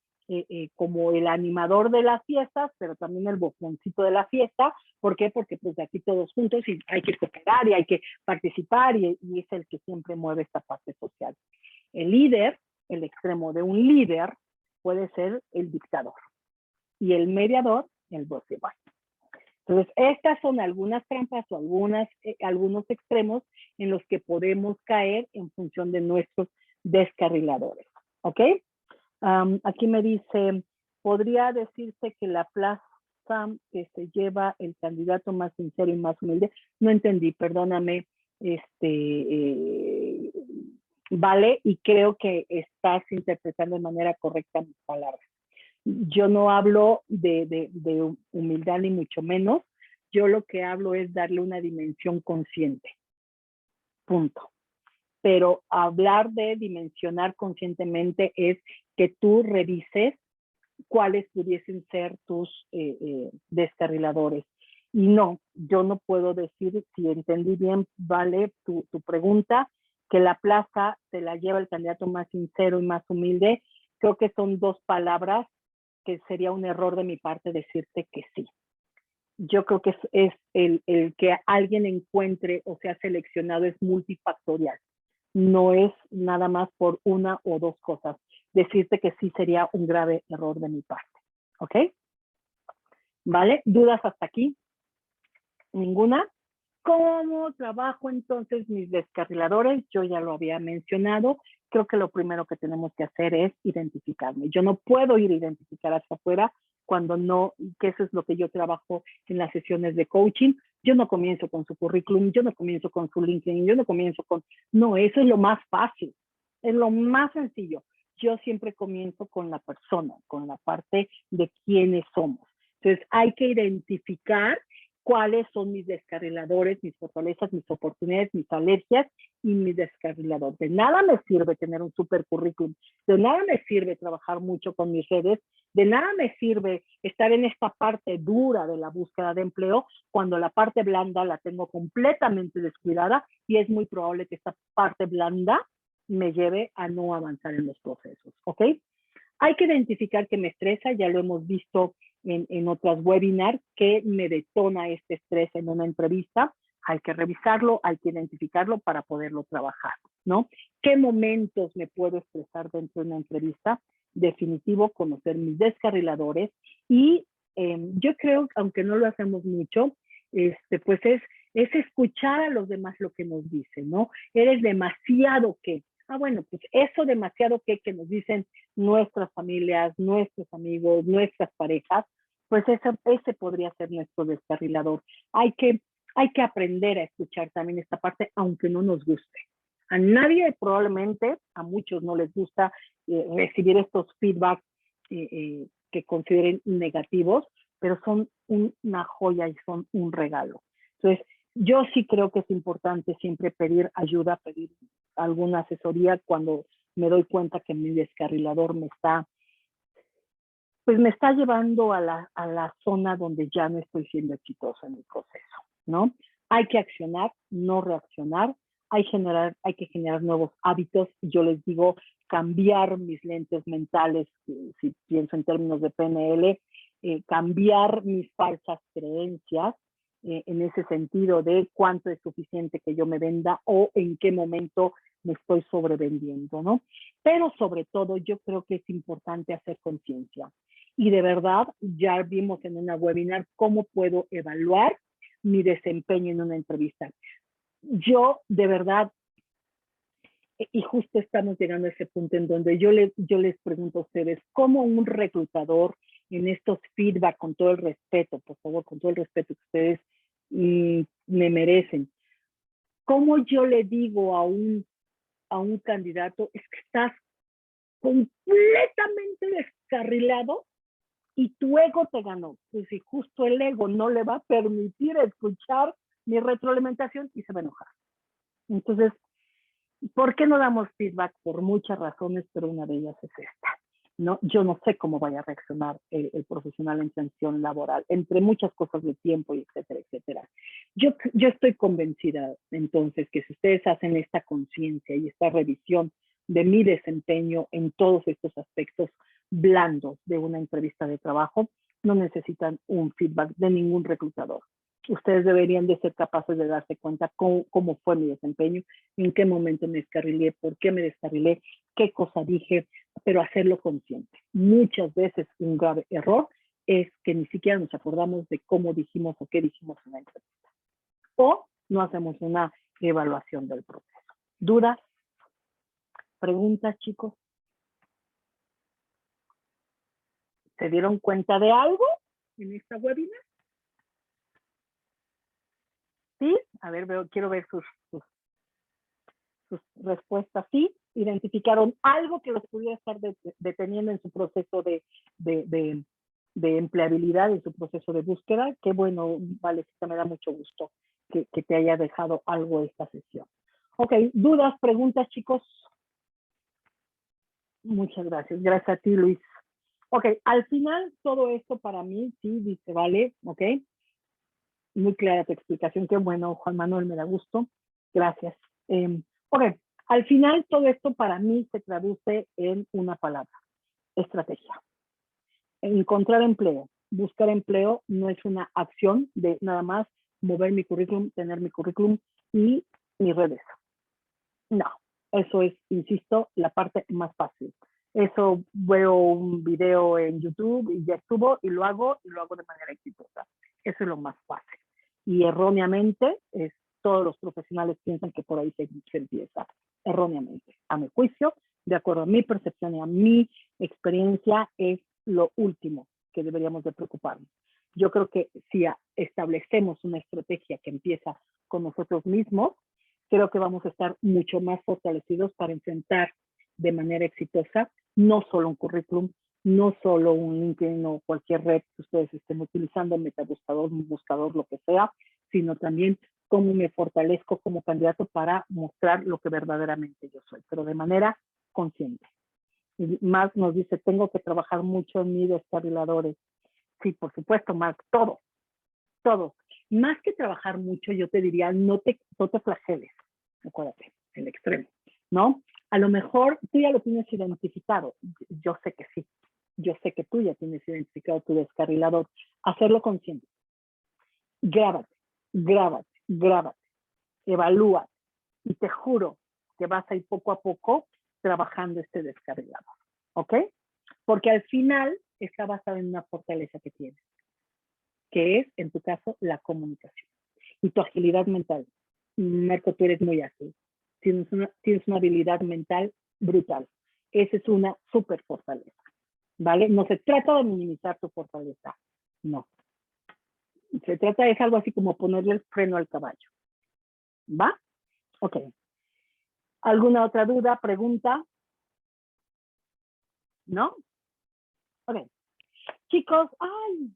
como el animador de las fiestas, pero también el bofoncito de la fiesta. ¿Por qué? Porque pues de aquí todos juntos y hay que cooperar y hay que participar y es el que siempre mueve esta parte social. El líder, el extremo de un líder, puede ser el dictador y el mediador, el boss igual. Entonces, estas son algunas trampas o algunos extremos en los que podemos caer en función de nuestros descarriladores. ¿Ok? Aquí me dice, ¿podría decirse que la plaza que se lleva el candidato más sincero y más humilde? No entendí, perdóname, vale, y creo que estás interpretando de manera correcta mis palabras. Yo no hablo de humildad ni mucho menos. Yo lo que hablo es darle una dimensión consciente. Punto. Pero hablar de dimensionar conscientemente es que tú revises cuáles pudiesen ser tus descarriladores. Y no, yo no puedo decir, si entendí bien, vale, tu pregunta, que la plaza se la lleva el candidato más sincero y más humilde. Creo que son dos palabras que sería un error de mi parte decirte que sí. Yo creo que es el que alguien encuentre o sea seleccionado es multifactorial. No es nada más por una o dos cosas. Decirte que sí sería un grave error de mi parte. ¿Ok? ¿Vale? ¿Dudas hasta aquí? ¿Ninguna? ¿Cómo trabajo entonces mis descarriladores? Yo ya lo había mencionado. Creo que lo primero que tenemos que hacer es identificarme. Yo no puedo ir a identificar hacia afuera cuando no, que eso es lo que yo trabajo en las sesiones de coaching. Yo no comienzo con su currículum, yo no comienzo con su LinkedIn, yo no comienzo con... No, eso es lo más fácil, es lo más sencillo. Yo siempre comienzo con la persona, con la parte de quiénes somos. Entonces hay que identificar cuáles son mis descarriladores, mis fortalezas, mis oportunidades, mis alergias y mis descarriladores. De nada me sirve tener un super currículum, de nada me sirve trabajar mucho con mis redes, de nada me sirve estar en esta parte dura de la búsqueda de empleo cuando la parte blanda la tengo completamente descuidada y es muy probable que esta parte blanda me lleve a no avanzar en los procesos, ¿ok? Hay que identificar qué me estresa, ya lo hemos visto en otras webinars, qué me detona este estrés en una entrevista. Hay que revisarlo, hay que identificarlo para poderlo trabajar, ¿no? ¿Qué momentos me puedo estresar dentro de una entrevista? Definitivo, conocer mis descarriladores y yo creo, aunque no lo hacemos mucho, pues es escuchar a los demás lo que nos dicen, ¿no? Eres demasiado que. Ah, bueno, pues eso demasiado que nos dicen nuestras familias, nuestros amigos, nuestras parejas, pues ese podría ser nuestro descarrilador. Hay que aprender a escuchar también esta parte, aunque no nos guste. A nadie probablemente, a muchos no les gusta recibir estos feedbacks que consideren negativos, pero son una joya y son un regalo. Entonces, yo sí creo que es importante siempre pedir ayuda, pedir alguna asesoría cuando me doy cuenta que mi descarrilador me está llevando a la zona donde ya no estoy siendo exitosa en el proceso, ¿no? Hay que accionar, no reaccionar, hay que generar nuevos hábitos. Yo les digo, cambiar mis lentes mentales, si pienso en términos de PNL, cambiar mis falsas creencias, en ese sentido de cuánto es suficiente que yo me venda o en qué momento me estoy sobrevendiendo, ¿no? Pero sobre todo yo creo que es importante hacer conciencia. Y de verdad, ya vimos en una webinar cómo puedo evaluar mi desempeño en una entrevista. Yo, de verdad, y justo estamos llegando a ese punto en donde yo les pregunto a ustedes, ¿cómo un reclutador en estos feedback, con todo el respeto, por favor, con todo el respeto que ustedes me merecen, cómo yo le digo a un candidato, es que estás completamente descarrilado y tu ego te ganó? Pues si justo el ego no le va a permitir escuchar mi retroalimentación y se va a enojar. Entonces, ¿por qué no damos feedback? Por muchas razones, pero una de ellas es esta, ¿no? Yo no sé cómo vaya a reaccionar el profesional en tensión laboral, entre muchas cosas de tiempo, y etcétera, etcétera. Yo estoy convencida, entonces, que si ustedes hacen esta conciencia y esta revisión de mi desempeño en todos estos aspectos blandos de una entrevista de trabajo, no necesitan un feedback de ningún reclutador. Ustedes deberían de ser capaces de darse cuenta cómo fue mi desempeño, en qué momento me descarrilé, por qué me descarrilé, qué cosa dije, pero hacerlo consciente. Muchas veces un grave error es que ni siquiera nos acordamos de cómo dijimos o qué dijimos en la entrevista. O no hacemos una evaluación del proceso. ¿Dudas? ¿Preguntas, chicos? ¿Se dieron cuenta de algo en esta webinar? ¿Sí? A ver, quiero ver sus respuestas. ¿Sí? ¿Identificaron algo que los pudiera estar deteniendo en su proceso de empleabilidad, en su proceso de búsqueda? Qué bueno, Valecita, me da mucho gusto que te haya dejado algo esta sesión. Ok, ¿dudas, preguntas, chicos? Muchas gracias. Gracias a ti, Luis. Ok, al final todo esto para mí, sí, dice, vale, ok. Muy clara tu explicación, qué bueno, Juan Manuel, me da gusto. Gracias. Ok, al final todo esto para mí se traduce en una palabra, estrategia. Encontrar empleo, buscar empleo no es una acción de nada más mover mi currículum, tener mi currículum y mis redes. No, eso es, insisto, la parte más fácil. Eso veo un video en YouTube y ya estuvo y lo hago de manera exitosa. Eso es lo más fácil. Y erróneamente, todos los profesionales piensan que por ahí se empieza. Erróneamente. A mi juicio, de acuerdo a mi percepción y a mi experiencia, es lo último que deberíamos de preocuparnos. Yo creo que si establecemos una estrategia que empieza con nosotros mismos, creo que vamos a estar mucho más fortalecidos para enfrentar de manera exitosa no solo un currículum, no solo un LinkedIn o cualquier red que ustedes estén utilizando, metabuscador, un buscador, lo que sea, sino también cómo me fortalezco como candidato para mostrar lo que verdaderamente yo soy, pero de manera consciente. Y Mark nos dice, tengo que trabajar mucho en mis descarriladores. Sí, por supuesto, Mark, todo. Más que trabajar mucho, yo te diría, no te flageles, acuérdate, el extremo, ¿no? A lo mejor tú ya lo tienes identificado, yo sé que sí, yo sé que tú ya tienes identificado tu descarrilador. Hacerlo consciente. Grábate, evalúa, y te juro que vas a ir poco a poco trabajando este descarrilador, ¿ok? Porque al final está basado en una fortaleza que tienes, que es, en tu caso, la comunicación y tu agilidad mental. Marco, tú eres muy ágil. Tienes una habilidad mental brutal. Esa es una súper fortaleza, ¿vale? No se trata de minimizar tu fortaleza, no. Se trata de algo así como ponerle el freno al caballo. ¿Va? Ok. ¿Alguna otra duda, pregunta? ¿No? Ok. Chicos, ay,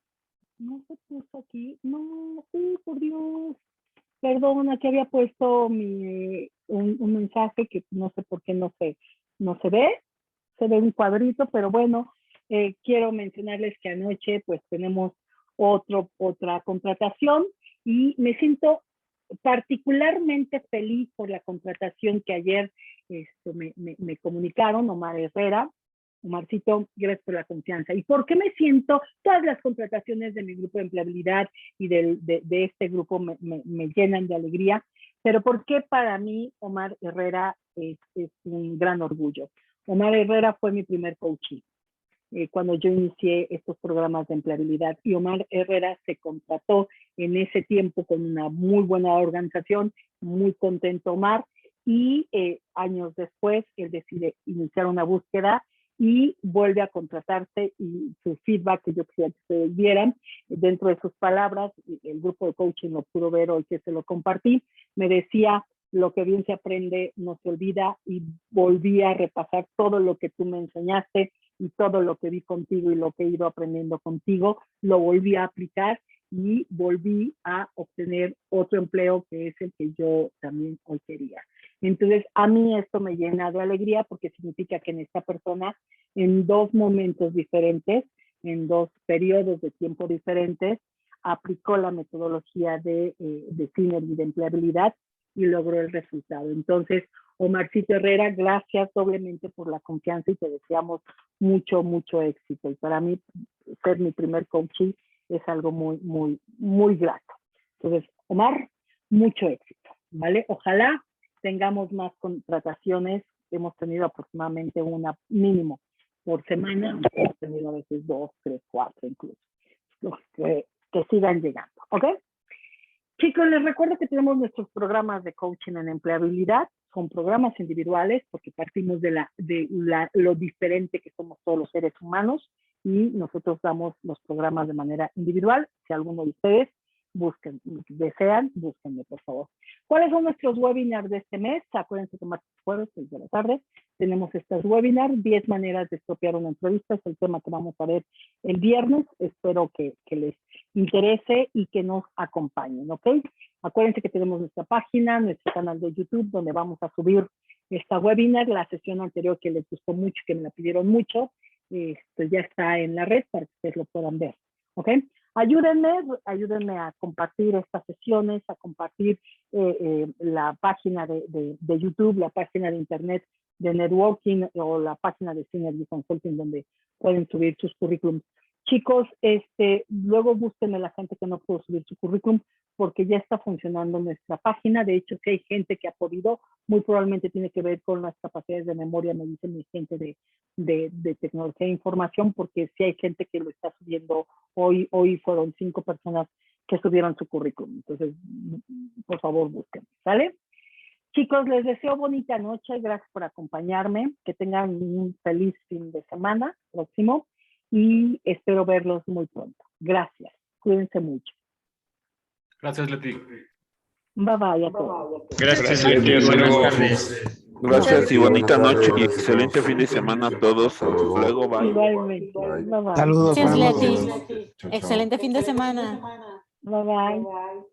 no se puso aquí. No, por Dios. Perdona que había puesto un mensaje que no sé por qué no se ve. Se ve un cuadrito, pero bueno, quiero mencionarles que anoche pues tenemos otra contratación y me siento particularmente feliz por la contratación que ayer me comunicaron, Omar Herrera. Omarcito, gracias por la confianza. ¿Y por qué me siento? Todas las contrataciones de mi grupo de empleabilidad y de este grupo me llenan de alegría, pero ¿por qué para mí Omar Herrera es un gran orgullo? Omar Herrera fue mi primer coachee cuando yo inicié estos programas de empleabilidad, y Omar Herrera se contrató en ese tiempo con una muy buena organización, muy contento Omar, y años después él decide iniciar una búsqueda y vuelve a contratarse, y su feedback que yo quisiera que ustedes vieran, dentro de sus palabras, el grupo de coaching lo pudo ver hoy que se lo compartí, me decía, lo que bien se aprende no se olvida, y volví a repasar todo lo que tú me enseñaste y todo lo que vi contigo y lo que he ido aprendiendo contigo, lo volví a aplicar y volví a obtener otro empleo que es el que yo también hoy quería. Entonces, a mí esto me llena de alegría porque significa que en esta persona, en dos momentos diferentes, en dos periodos de tiempo diferentes, aplicó la metodología de Synergy de empleabilidad y logró el resultado. Entonces, Omarcito Herrera, gracias doblemente por la confianza y te deseamos mucho, mucho éxito. Y para mí, ser mi primer coaching es algo muy, muy, muy grato. Entonces, Omar, mucho éxito, ¿vale? Ojalá tengamos más contrataciones. Hemos tenido aproximadamente una mínimo por semana. Hemos tenido a veces 2, 3, 4 incluso. Que sigan llegando, ¿ok? Chicos, les recuerdo que tenemos nuestros programas de coaching en empleabilidad. Son programas individuales porque partimos de lo diferente que somos todos los seres humanos, y nosotros damos los programas de manera individual. Si alguno de ustedes desean, búsquenme, por favor. ¿Cuáles son nuestros webinars de este mes? Acuérdense que martes y jueves, 6 de la tarde, tenemos estos webinars, 10 maneras de estropear una entrevista, es el tema que vamos a ver el viernes. Espero que les interese y que nos acompañen, ¿ok? Acuérdense que tenemos nuestra página, nuestro canal de YouTube, donde vamos a subir esta webinar, la sesión anterior que les gustó mucho, que me la pidieron mucho, ya está en la red para que ustedes lo puedan ver, ¿ok? Ayúdenme a compartir estas sesiones, a compartir la página de YouTube, la página de internet de networking o la página de Synergy Consulting, donde pueden subir sus currículums. Chicos, luego búsquenme la gente que no pudo subir su currículum, porque ya está funcionando nuestra página. De hecho, si hay gente que ha podido, muy probablemente tiene que ver con las capacidades de memoria, me dice mi gente de tecnología de información, porque si hay gente que lo está subiendo hoy fueron 5 personas que subieron su currículum. Entonces, por favor, búsquenme, ¿sale? Chicos, les deseo bonita noche, gracias por acompañarme, que tengan un feliz fin de semana próximo y espero verlos muy pronto. Gracias, cuídense mucho. Gracias, Leti. Bye bye a todos. Gracias, Leti. Buenas tardes. Gracias y bonita Buenas noche tardes, y gracias a excelente todos. fin de semana a todos. Hasta luego. Luego, bye. Igualmente. Bye. Bye bye. Saludos, Gracias, buenas Leti. noches. Chao, chao. Excelente fin de semana. Bye bye.